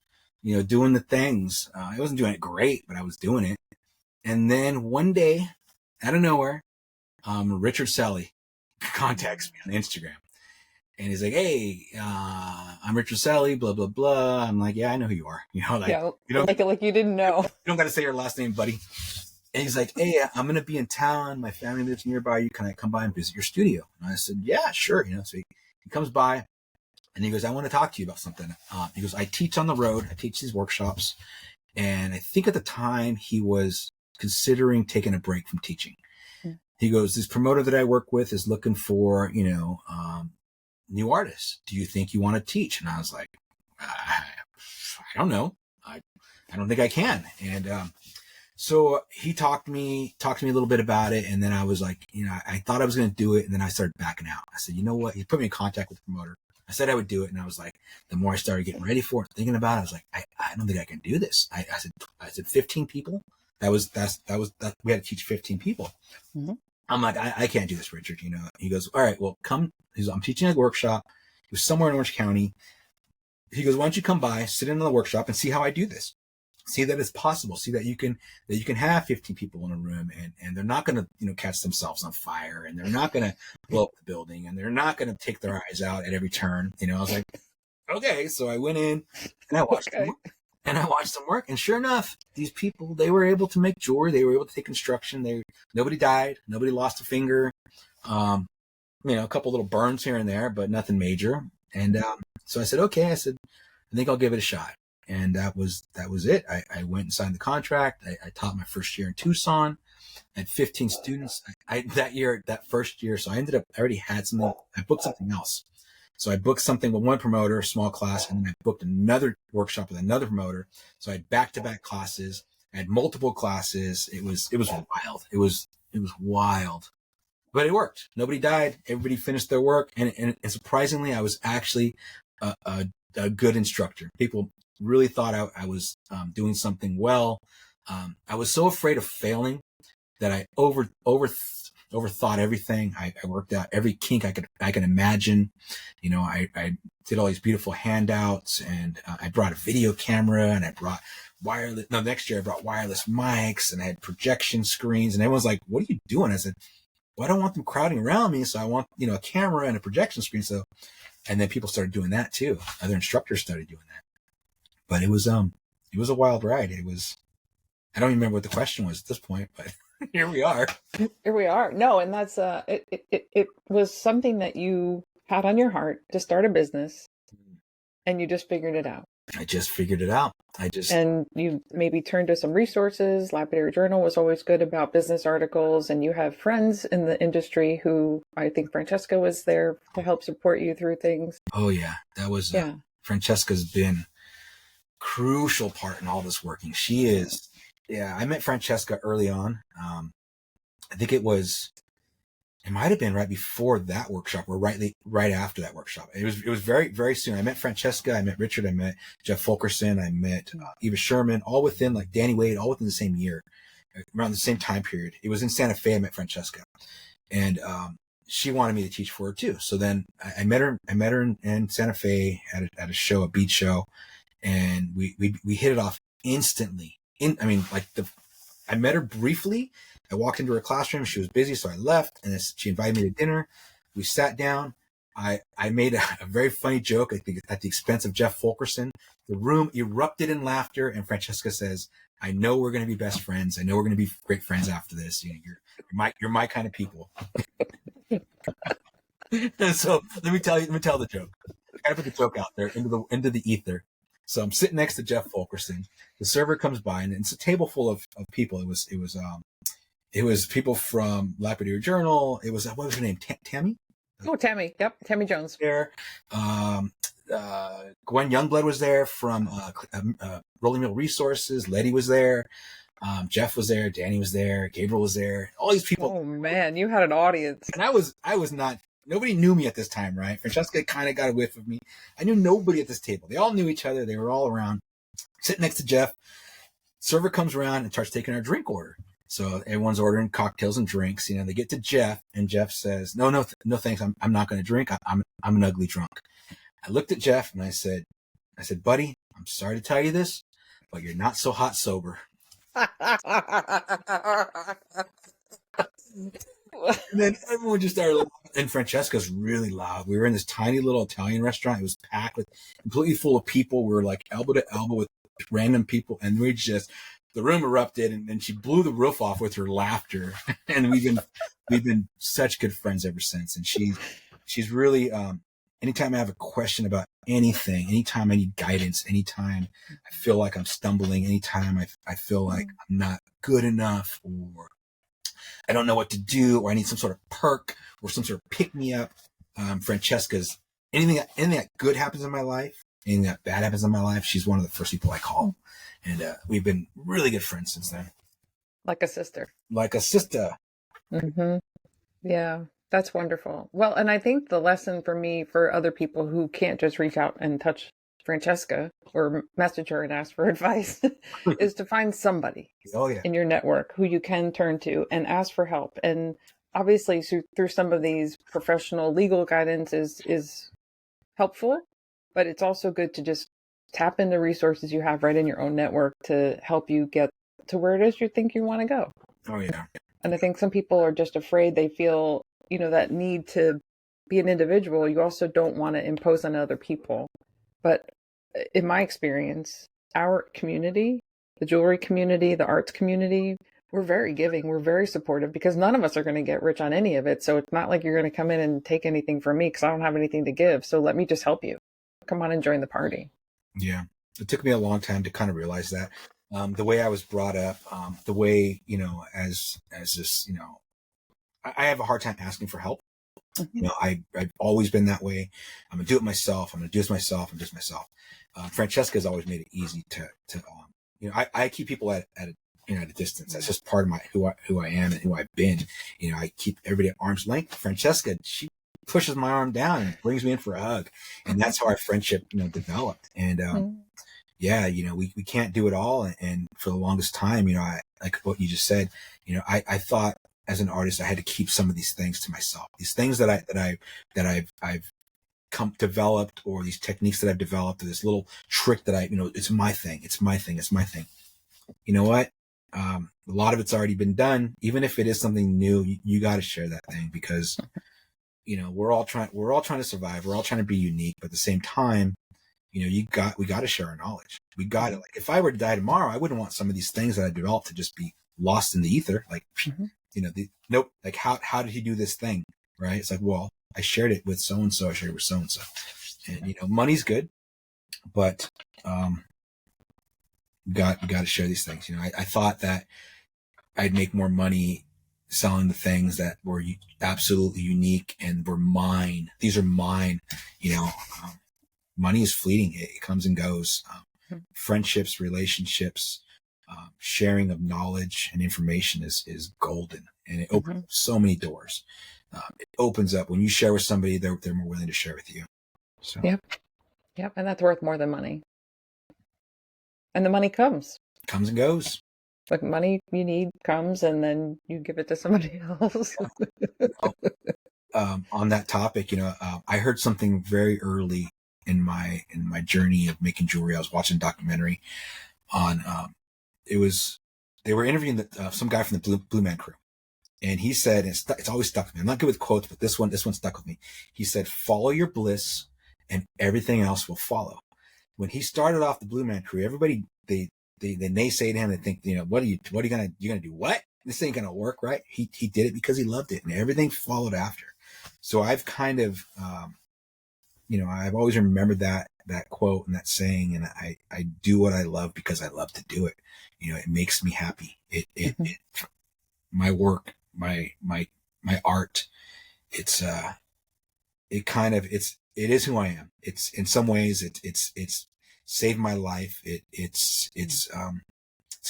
doing the things. I wasn't doing it great, but I was doing it. And then one day, out of nowhere, Richard Selly contacts me on Instagram. And he's like, "Hey, I'm Richard Selly, blah, blah, blah." I'm like, "Yeah, I know who you are." You don't like you didn't know. You don't got to say your last name, buddy. And he's like, "Hey, I'm going to be in town. My family lives nearby. Can I come by and visit your studio?" And I said, "Yeah, sure." So he comes by and he goes, "I want to talk to you about something." He goes, "I teach on the road. I teach these workshops." And I think at the time he was considering taking a break from teaching. He goes, "This promoter that I work with is looking for, new artists. Do you think you want to teach?" And I was like, I don't know. I don't think I can. And, so he talked to me a little bit about it. And then I was like, I thought I was going to do it. And then I started backing out. I said, "You know what?" He put me in contact with the promoter. I said I would do it. And I was like, the more I started getting ready for it, thinking about it, I was like, I don't think I can do this. I said 15 people. We had to teach 15 people. Mm-hmm. I'm like, I can't do this, Richard. He goes, "All right, well, come." "I'm teaching a workshop." It was somewhere in Orange County. He goes, "Why don't you come by, sit in on the workshop and see how I do this? See that it's possible. See that you can have 15 people in a room and they're not going to, catch themselves on fire, and they're not going to blow up the building, and they're not going to take their eyes out at every turn." I was like, okay. So I went in and I watched them. And I watched them work, and sure enough, these people, they were able to make jewelry. They were able to take construction. Nobody died. Nobody lost a finger. A couple little burns here and there, but nothing major. And so I said, okay. I said, "I think I'll give it a shot." And that was it. I went and signed the contract. I taught my first year in Tucson. I had 15 students. That first year, so I already had something. I booked something else. So I booked something with one promoter, a small class, and then I booked another workshop with another promoter. So I had back-to-back classes. I had multiple classes. It was wild. It was wild, but it worked. Nobody died. Everybody finished their work, and surprisingly, I was actually a good instructor. People really thought I was doing something well. I was so afraid of failing that I overthought everything. I worked out every kink I could imagine. I did all these beautiful handouts, and I brought a video camera, and I brought next year I brought wireless mics, and I had projection screens, and everyone's like, "What are you doing?" I said, "Well, I don't want them crowding around me. So I want, a camera and a projection screen." And then people started doing that too. Other instructors started doing that, but it was a wild ride. I don't even remember what the question was at this point, but here we are. Here we are. No, and that's it was something that you had on your heart to start a business, and you just figured it out. I just figured it out. And you maybe turned to some resources. Lapidary Journal was always good about business articles, and you have friends in the industry who, I think Francesca was there to help support you through things. Oh yeah, that was Francesca's been crucial part in all this working. She is. Yeah, I met Francesca early on. I think it might have been right before that workshop or right after that workshop. It was very, very soon. I met Francesca, I met Richard, I met Jeff Fulkerson, I met Eva Sherman, all within, like Danny Wade, all within the same year, around the same time period. It was in Santa Fe. I met Francesca, and she wanted me to teach for her too. So then I met her in Santa Fe at a show, a beach show, and we hit it off instantly. I met her briefly. I walked into her classroom. She was busy, so I left, and she invited me to dinner. We sat down. I made a very funny joke, I think, at the expense of Jeff Fulkerson. The room erupted in laughter, and Francesca says, "I know we're going to be best friends. I know we're going to be great friends after this. You're my kind of people." And so let me tell the joke. I got to put the joke out there into the ether. So I'm sitting next to Jeff Fulkerson. The server comes by, and it's a table full of people. It was people from Lapidary Journal. It was, what was her name? Tammy Oh, Tammy. Yep. Tammy Jones. There. Gwen Youngblood was there from Rolling Mill Resources. Letty was there. Jeff was there. Danny was there. Gabriel was there. All these people. Oh man, you had an audience. And I was not, nobody knew me at this time, right? Francesca kind of got a whiff of me. I knew nobody at this table. They all knew each other. They were all around. Sitting next to Jeff. Server comes around and starts taking our drink order. So everyone's ordering cocktails and drinks. They get to Jeff, and Jeff says, no, thanks. I'm not going to drink. I'm an ugly drunk. I looked at Jeff and I said, buddy, I'm sorry to tell you this, but you're not so hot sober. And then everyone just started laughing. And Francesca's really loud. We were in this tiny little Italian restaurant. It was packed with completely full of people. We were like elbow to elbow with random people. And the room erupted, and then she blew the roof off with her laughter. And we've been such good friends ever since. And she's really, anytime I have a question about anything, anytime I need guidance, anytime I feel like I'm stumbling, anytime I feel like I'm not good enough, or I don't know what to do, or I need some sort of perk or some sort of pick me up, Francesca's, anything that good happens in my life, anything that bad happens in my life, she's one of the first people I call. And we've been really good friends since then. Like a sister. Like a sister. Mm-hmm. Yeah, that's wonderful. Well, and I think the lesson for me, for other people who can't just reach out and touch Francesca or message her and ask for advice, is to find somebody in your network who you can turn to and ask for help. And obviously through some of these professional legal guidance is helpful, but it's also good to just tap into resources you have right in your own network to help you get to where it is you think you want to go. Oh, yeah. And I think some people are just afraid. They feel, that need to be an individual. You also don't want to impose on other people. But in my experience, our community, the jewelry community, the arts community, we're very giving. We're very supportive, because none of us are going to get rich on any of it. So it's not like you're going to come in and take anything from me because I don't have anything to give. So let me just help you. Come on and join the party. Yeah. It took me a long time to kind of realize that. The way I was brought up, the way, as this, I have a hard time asking for help. Mm-hmm. I've always been that way. I'm going to do it myself. I'm going to do this myself. I'm just myself. Francesca has always made it easy to I keep people at a distance. That's just part of who I am and who I've been. I keep everybody at arm's length. Francesca, she pushes my arm down and brings me in for a hug. And that's how our friendship, developed. And, we can't do it all. And for the longest time, I, like what you just said, I thought as an artist, I had to keep some of these things to myself, these things that I've developed, or these techniques that I've developed, or this little trick that it's my thing. It's my thing. It's my thing. You know what? A lot of it's already been done. Even if it is something new, you got to share that thing, because, we're all trying to survive. We're all trying to be unique, but at the same time, we got to share our knowledge. We got it. Like, if I were to die tomorrow, I wouldn't want some of these things that I developed to just be lost in the ether. Like, nope. Like, how did he do this thing? Right. It's like, well, I shared it with so-and-so. I shared it with so-and-so. And, money's good, but, we got to share these things. I thought that I'd make more money selling the things that were absolutely unique and were mine. These are mine. Money is fleeting. It comes and goes. Friendships, relationships, sharing of knowledge and information is golden, and it opens up so many doors. It opens up when you share with somebody, they're more willing to share with you. So yep, and that's worth more than money. And the money comes and goes. Like, money you need comes, and then you give it to somebody else. On that topic, I heard something very early in my journey of making jewelry. I was watching a documentary on, they were interviewing some guy from the Blue Man Crew. And he said, and it's always stuck with me. I'm not good with quotes, but this one stuck with me. He said, follow your bliss and everything else will follow. When he started off the Blue Man Crew, everybody, they naysay to him. They think, what are you going to do? What? This ain't going to work, right? He did it because he loved it, and everything followed after. So I've kind of, I've always remembered that quote and that saying, and I do what I love because I love to do it. It makes me happy. It my work, my art, it's it is who I am. It's in some ways it's saved my life. It's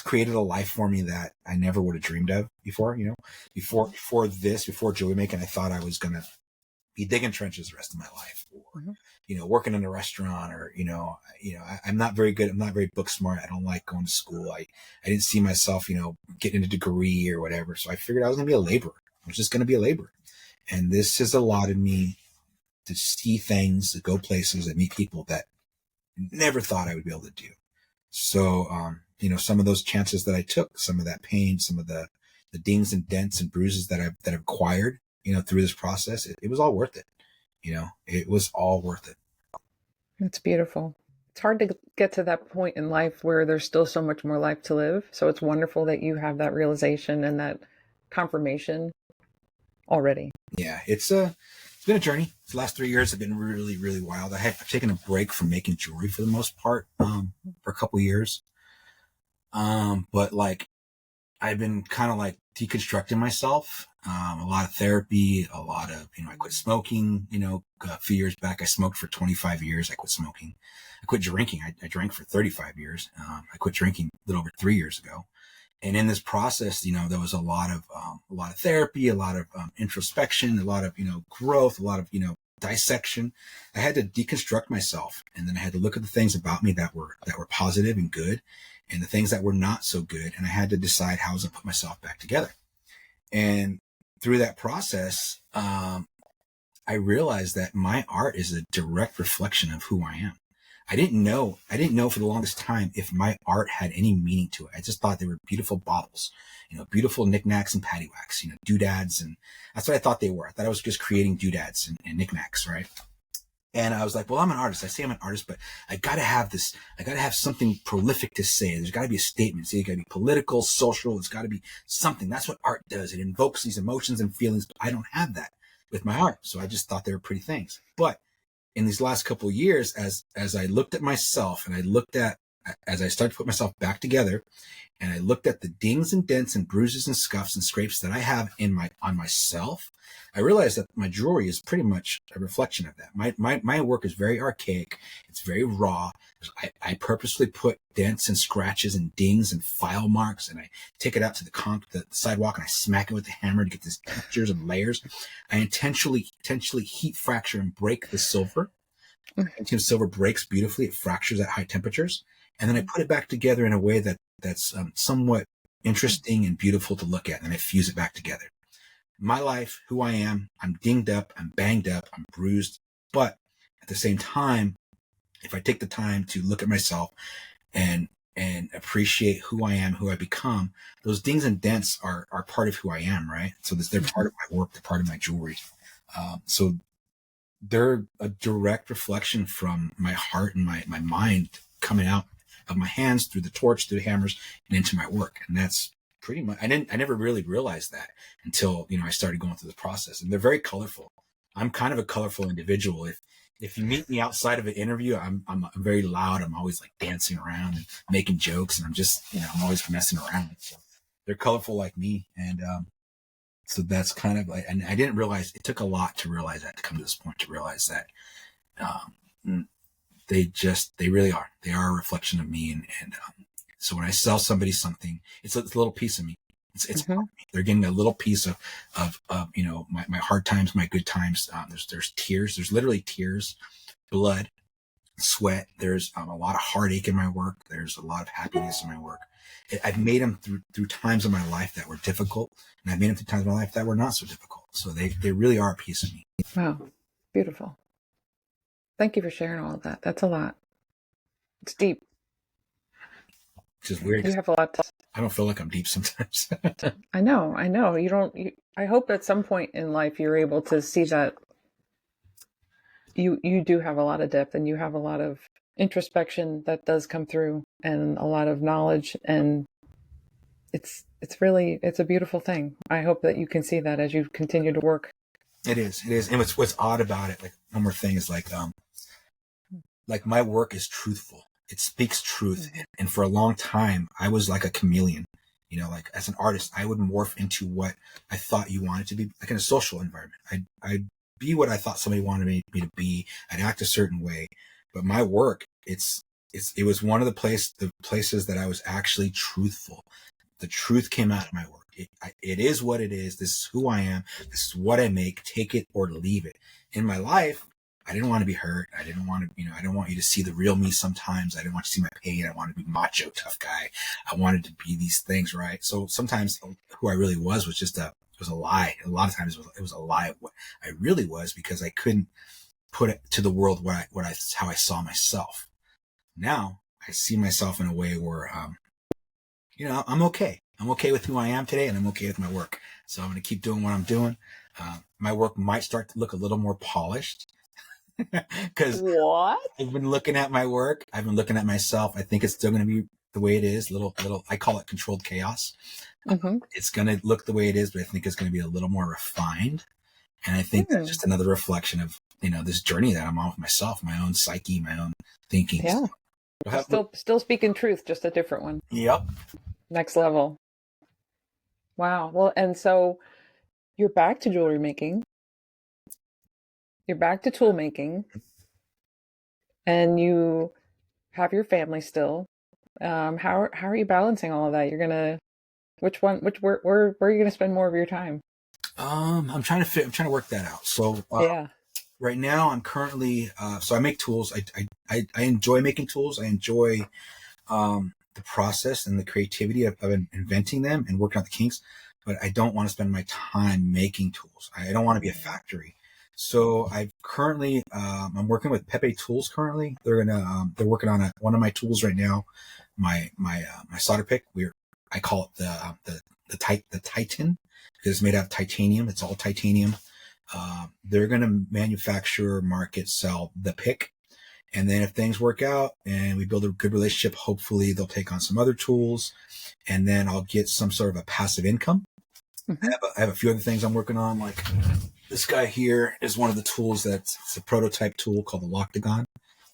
created a life for me that I never would have dreamed of before. Before jewelry making, I thought I was gonna be digging trenches the rest of my life, or working in a restaurant, or I'm not very good. I'm not very book smart. I don't like going to school. I didn't see myself getting a degree or whatever. So I figured I was gonna be a laborer. I was just gonna be a laborer, and this has allowed me to see things, to go places, and meet people that never thought I would be able to do. So, some of those chances that I took, some of that pain, some of the dings and dents and bruises that I've acquired, through this process, it was all worth it. It was all worth it. It's beautiful. It's hard to get to that point in life where there's still so much more life to live. So it's wonderful that you have that realization and that confirmation already. Yeah, it's been a journey. The last 3 years have been really, really wild. I've taken a break from making jewelry for the most part, for a couple years. But I've been kind of deconstructing myself, a lot of therapy, a lot of, I quit smoking, a few years back. I smoked for 25 years. I quit smoking. I quit drinking. I drank for 35 years. I quit drinking a little over 3 years ago. And in this process, there was a lot of therapy, a lot of introspection, a lot of, growth, a lot of, dissection. I had to deconstruct myself, and then I had to look at the things about me that were positive and good, and the things that were not so good. And I had to decide how I was going to put myself back together. And through that process, I realized that my art is a direct reflection of who I am. I didn't know for the longest time if my art had any meaning to it. I just thought they were beautiful baubles, beautiful knickknacks and paddywhacks, doodads. And that's what I thought they were. I thought I was just creating doodads and knickknacks, right? And I was like, well, I'm an artist. I say I'm an artist, but I gotta have something prolific to say. There's gotta be a statement. See, it gotta be political, social. It's gotta be something. That's what art does. It invokes these emotions and feelings, but I don't have that with my art. So I just thought they were pretty things. But in these last couple of years, as I looked at myself, and as I started to put myself back together, and I looked at the dings and dents and bruises and scuffs and scrapes that I have on myself, I realized that my jewelry is pretty much a reflection of that. My work is very archaic. It's very raw. I purposely put dents and scratches and dings and file marks, and I take it out to the sidewalk, and I smack it with the hammer to get these textures and layers. I intentionally heat fracture and break the silver. Argentium silver breaks beautifully. It fractures at high temperatures. And then I put it back together in a way that's somewhat interesting and beautiful to look at, and I fuse it back together. My life, who I am, I'm dinged up, I'm banged up, I'm bruised. But at the same time, if I take the time to look at myself and appreciate who I am, who I become, those dings and dents are part of who I am, right? So they're part of my work, they're part of my jewelry. So they're a direct reflection from my heart and my mind coming out of my hands through the torch, through the hammers, and into my work. And that's pretty much, I never really realized that until, I started going through the process. And they're very colorful. I'm kind of a colorful individual. If you meet me outside of an interview, I'm very loud. I'm always dancing around and making jokes, and I'm just, I'm always messing around. So they're colorful like me. And, so that's kind of and I didn't realize, it took a lot to realize that, to come to this point, to realize that, they really are. They are a reflection of me. And so when I sell somebody something, it's a little piece of me. It's part of me. They're getting a little piece of my hard times, my good times. There's tears. There's literally tears, blood, sweat. There's a lot of heartache in my work. There's a lot of happiness in my work. I've made them through times of my life that were difficult, and I've made them through times of my life that were not so difficult. So they really are a piece of me. Wow. Beautiful. Thank you for sharing all of that. That's a lot. It's deep. Which is weird. You have a lot to... I don't feel like I'm deep sometimes. I know. I hope at some point in life you're able to see that you do have a lot of depth, and you have a lot of introspection that does come through, and a lot of knowledge, and it's a beautiful thing. I hope that you can see that as you continue to work. It is. And what's odd about it, one more thing is my work is truthful. It speaks truth. Mm-hmm. And for a long time, I was like a chameleon. As an artist, I would morph into what I thought you wanted to be, in a social environment. I'd be what I thought somebody wanted me to be. I'd act a certain way, but my work, it was one of the places that I was actually truthful. The truth came out of my work. It is what it is. This is who I am. This is what I make. Take it or leave it. In my life, I didn't want to be hurt. I didn't want to, I didn't want you to see the real me sometimes. I didn't want to see my pain. I wanted to be macho, tough guy. I wanted to be these things, right? So sometimes who I really was just it was a lie. A lot of times it was a lie of what I really was, because I couldn't put it to the world how I saw myself. Now I see myself in a way where, I'm okay. I'm okay with who I am today, and I'm okay with my work. So I'm going to keep doing what I'm doing. My work might start to look a little more polished because I've been looking at my work. I've been looking at myself. I think it's still going to be the way it is. Little, I call it controlled chaos. Mm-hmm. It's going to look the way it is, but I think it's going to be a little more refined. And I think that's just another reflection of, this journey that I'm on with myself, my own psyche, my own thinking. Yeah. Still speaking truth, just a different one. Yep. Next level. Wow. Well, and so you're back to jewelry making. You're back to tool making. And you have your family still. How are you balancing all of that? You're gonna where are you gonna spend more of your time? I'm trying to work that out. So right now I'm currently so I make tools. I enjoy making tools. I enjoy the process and the creativity of inventing them and working out the kinks, but I don't want to spend my time making tools. I don't want to be a factory. So I've currently, I'm working with Pepe Tools currently. They're working on one of my tools right now. My solder pick. I call it the Titan, because it's made out of titanium. It's all titanium. They're going to manufacture, market, sell the pick. And then if things work out and we build a good relationship, hopefully they'll take on some other tools, and then I'll get some sort of a passive income. Mm-hmm. I have a few other things I'm working on. Like this guy here is one of the tools it's a prototype tool called the Loctagon.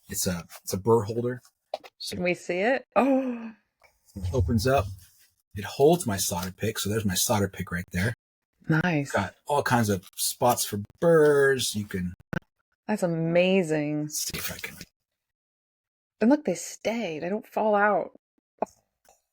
It's a burr holder. So can we see it? Oh, it opens up. It holds my solder pick. So there's my solder pick right there. Nice. Got all kinds of spots for burrs. That's amazing. Let's see if I can. And look, they stay. They don't fall out.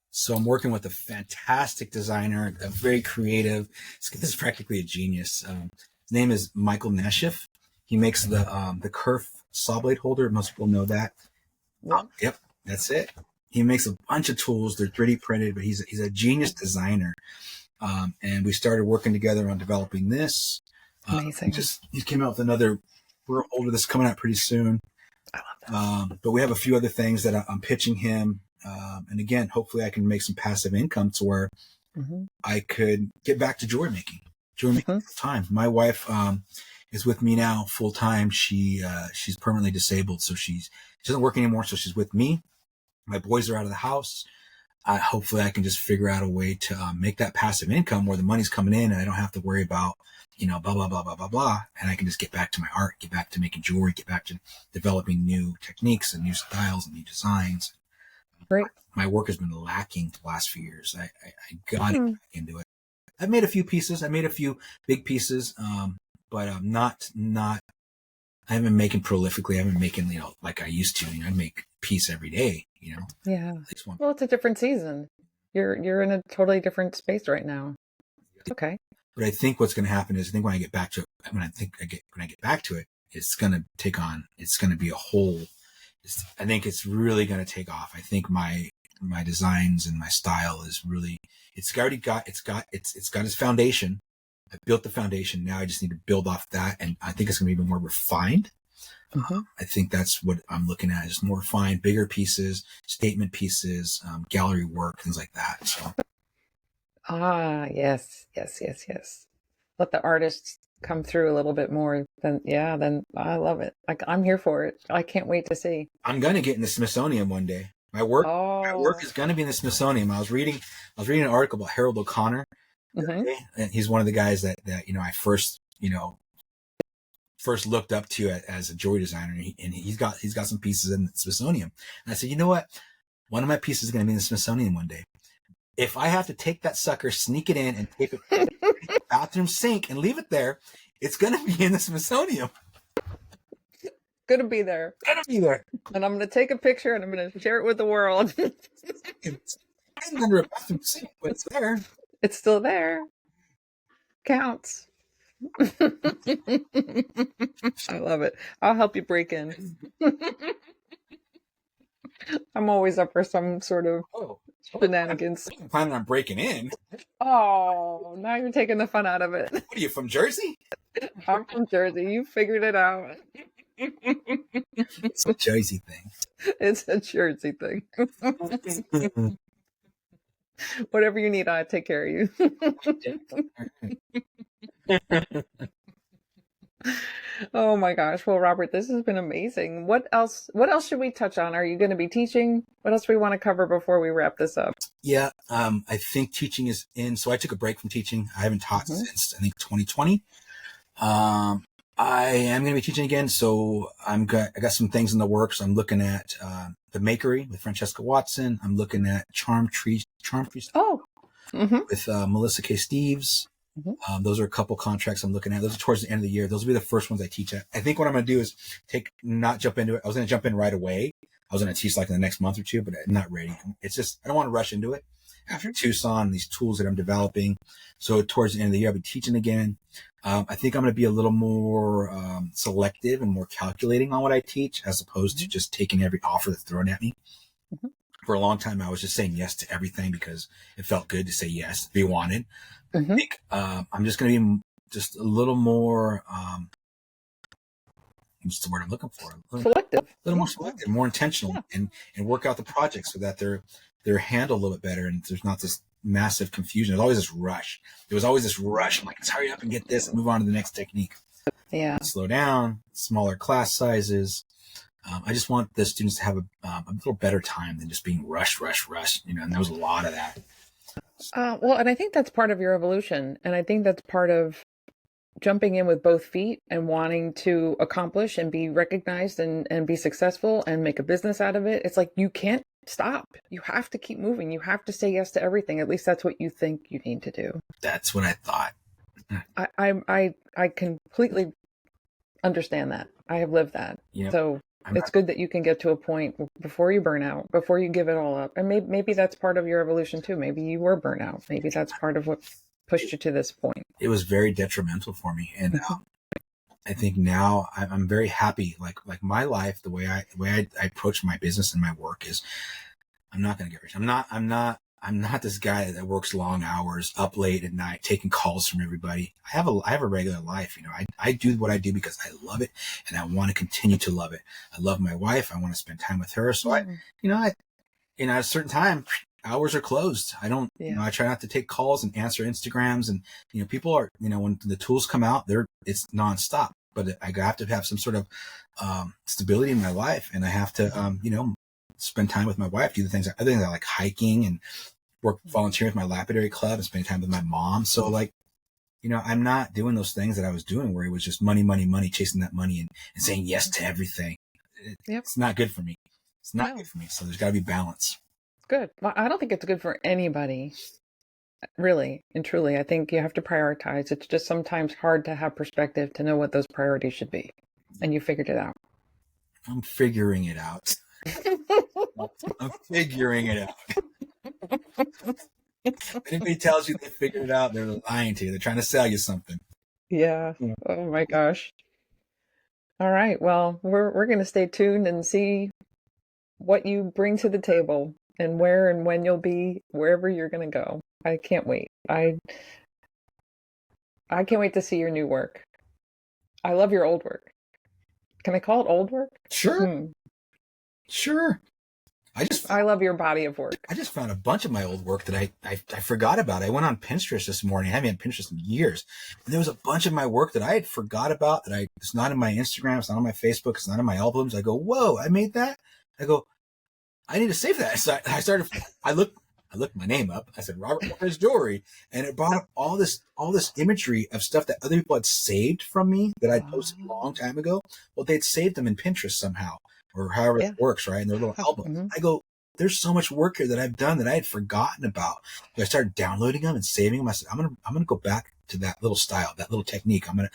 So I'm working with a fantastic designer, a very creative. This is practically a genius. His name is Michael Nashif. He makes the Kerf saw blade holder. Most people know that. Yep, that's it. He makes a bunch of tools. They're 3D printed, but he's a genius designer. And we started working together on developing this. Amazing. He came out with another burr holder that's coming out pretty soon. I love that. But we have a few other things that I'm pitching him. And again, hopefully I can make some passive income to where I could get back to jewelry making full time. My wife is with me now full time. She's permanently disabled, so she doesn't work anymore. So she's with me. My boys are out of the house. Hopefully I can just figure out a way to make that passive income where the money's coming in and I don't have to worry about, blah, blah, blah, blah, blah, blah. And I can just get back to my art, get back to making jewelry, get back to developing new techniques and new styles and new designs. Great. My work has been lacking the last few years. I got it back into it. I've made a few pieces. I made a few big pieces, but I haven't been making prolifically. I haven't been making, like I used to. I make a piece every day, Yeah. Well, it's a different season. You're in a totally different space right now. It's okay. But I think what's going to happen is I think when I get back to it, when I get back to it, it's going to take on, it's going to be a whole, I think it's really going to take off. I think my designs and my style is really, it's got its foundation. I built the foundation. Now I just need to build off that. And I think it's going to be even more refined. I think that's what I'm looking at, is more refined, bigger pieces, statement pieces, gallery work, things like that. So. Yes. Let the artists come through a little bit more. Then I love it. I'm here for it. I can't wait to see. I'm going to get in the Smithsonian one day. My work is going to be in the Smithsonian. I was reading an article about Harold O'Connor. And he's one of the guys that I first looked up to as a jewelry designer, and he's got some pieces in the Smithsonian. And I said, you know what? One of my pieces is going to be in the Smithsonian one day. If I have to take that sucker, sneak it in, and tape it to the bathroom sink and leave it there, It's going to be in the Smithsonian. Gonna be there. It's going to be there. And I'm gonna take a picture and I'm gonna share it with the world. It's under a bathroom sink, but it's there. It's still there. Counts. I love it. I'll help you break in. I'm always up for some sort of shenanigans. I'm planning on breaking in. Oh, now you're taking the fun out of it. What are you, from Jersey? I'm from Jersey. You figured it out. It's a Jersey thing. It's a Jersey thing. Whatever you need, I'll take care of you. Oh my gosh. Well, Robert, this has been amazing. What else should we touch on? Are you going to be teaching? What else do we want to cover before we wrap this up? Yeah, I think teaching is in. So I took a break from teaching. I haven't taught since, I think, 2020. I am going to be teaching again. So I got some things in the works. I'm looking at the Makery with Francesca Watson. I'm looking at Charm Tree with Melissa K. Steves. Those are a couple contracts I'm looking at. Those are towards the end of the year. Those will be the first ones I teach at. I think what I'm going to do is not jump into it. I was going to jump in right away. I was going to teach like in the next month or two, but I'm not ready. It's just, I don't want to rush into it after Tucson, these tools that I'm developing. So towards the end of the year, I'll be teaching again. I think I'm going to be a little more selective and more calculating on what I teach, as opposed to just taking every offer that's thrown at me. For a long time, I was just saying yes to everything because it felt good to say yes, be wanted. I think I'm just going to be just a little more, what's the word I'm looking for? Selective. A little more selective, more intentional, and work out the projects so that they're handled a little bit better and there's not this massive confusion. There's always this rush. There was always this rush. I'm like, let's hurry up and get this and move on to the next technique. Yeah. Slow down, smaller class sizes. I just want the students to have a little better time than just being rush, and there was a lot of that. Well, and I think that's part of your evolution. And I think that's part of jumping in with both feet and wanting to accomplish and be recognized and be successful and make a business out of it. It's like, you can't stop. You have to keep moving. You have to say yes to everything. At least that's what you think you need to do. That's what I thought. I completely understand that. I have lived that. So it's good that you can get to a point before you burn out, before you give it all up. And maybe that's part of your evolution too. Maybe you were burnt out. Maybe that's part of what pushed you to this point. It was very detrimental for me. And I think now I'm very happy. Like my life, the way I approach my business and my work is, I'm not going to get rich. I'm not this guy that works long hours, up late at night, taking calls from everybody. I have a regular life. I do what I do because I love it and I want to continue to love it. I love my wife. I want to spend time with her. So at a certain time, hours are closed. I don't, I try not to take calls and answer Instagrams, and, people are, when the tools come out, it's nonstop, but I have to have some sort of, stability in my life. And I have to, spend time with my wife, do other things I like, hiking and volunteering with my Lapidary club and spending time with my mom. So I'm not doing those things that I was doing where it was just money, chasing that money and saying yes to everything. It's not good for me. It's not good for me. So there's got to be balance. Good. Well, I don't think it's good for anybody, really and truly. I think you have to prioritize. It's just sometimes hard to have perspective to know what those priorities should be. And you figured it out. I'm figuring it out. I'm figuring it out. If anybody tells you they figured it out, they're lying to you. They're trying to sell you something. Yeah. Oh my gosh. All right. Well, we're going to stay tuned and see what you bring to the table and where and when you'll be wherever you're going to go. I can't wait. I can't wait to see your new work. I love your old work. Can I call it old work? Sure. Sure. I love your body of work. I just found a bunch of my old work that I forgot about. I went on Pinterest this morning. I haven't had Pinterest in years. And there was a bunch of my work that I had forgot about it's not in my Instagram. It's not on my Facebook. It's not in my albums. I go, whoa, I made that. I go, I need to save that. So I looked my name up. I said, Robert Lopez Jewelry. And it brought up all this imagery of stuff that other people had saved from me that I posted a long time ago. Well, they'd saved them in Pinterest somehow, or however it works, right? In their little album. I go, there's so much work here that I've done that I had forgotten about. So I started downloading them and saving them. I said, I'm gonna go back to that little style, that little technique. I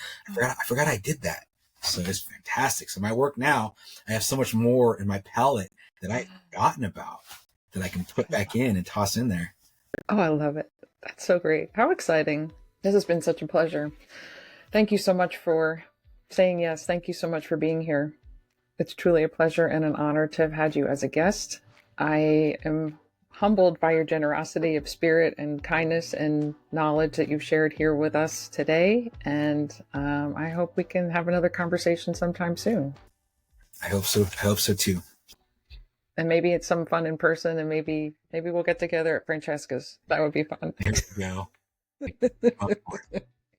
forgot I did that. So it's fantastic. So my work now, I have so much more in my palette that I've forgotten about that I can put back in and toss in there. Oh, I love it. That's so great. How exciting. This has been such a pleasure. Thank you so much for saying yes. Thank you so much for being here. It's truly a pleasure and an honor to have had you as a guest. I am humbled by your generosity of spirit and kindness and knowledge that you've shared here with us today. And I hope we can have another conversation sometime soon. I hope so. I hope so too. And maybe it's some fun in person, and maybe we'll get together at Francesca's. That would be fun. There you go.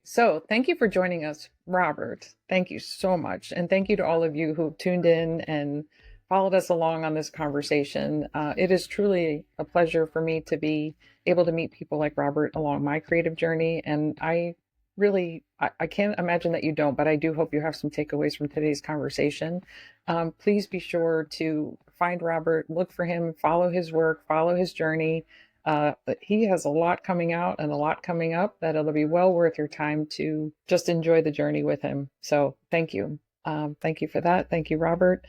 So thank you for joining us, Robert. Thank you so much. And thank you to all of you who tuned in and followed us along on this conversation. It is truly a pleasure for me to be able to meet people like Robert along my creative journey. And I can't imagine that you don't, but I do hope you have some takeaways from today's conversation. Please be sure to find Robert, look for him, follow his work, follow his journey. He has a lot coming out and a lot coming up that it'll be well worth your time to just enjoy the journey with him. So thank you. Thank you for that. Thank you, Robert.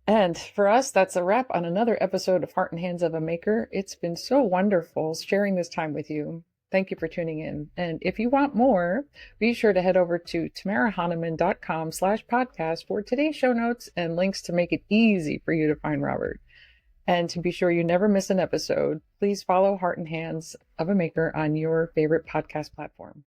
And for us, that's a wrap on another episode of Heart and Hands of a Maker. It's been so wonderful sharing this time with you. Thank you for tuning in. And if you want more, be sure to head over to tamarahonaman.com/podcast for today's show notes and links to make it easy for you to find Robert. And to be sure you never miss an episode, please follow Heart and Hands of a Maker on your favorite podcast platform.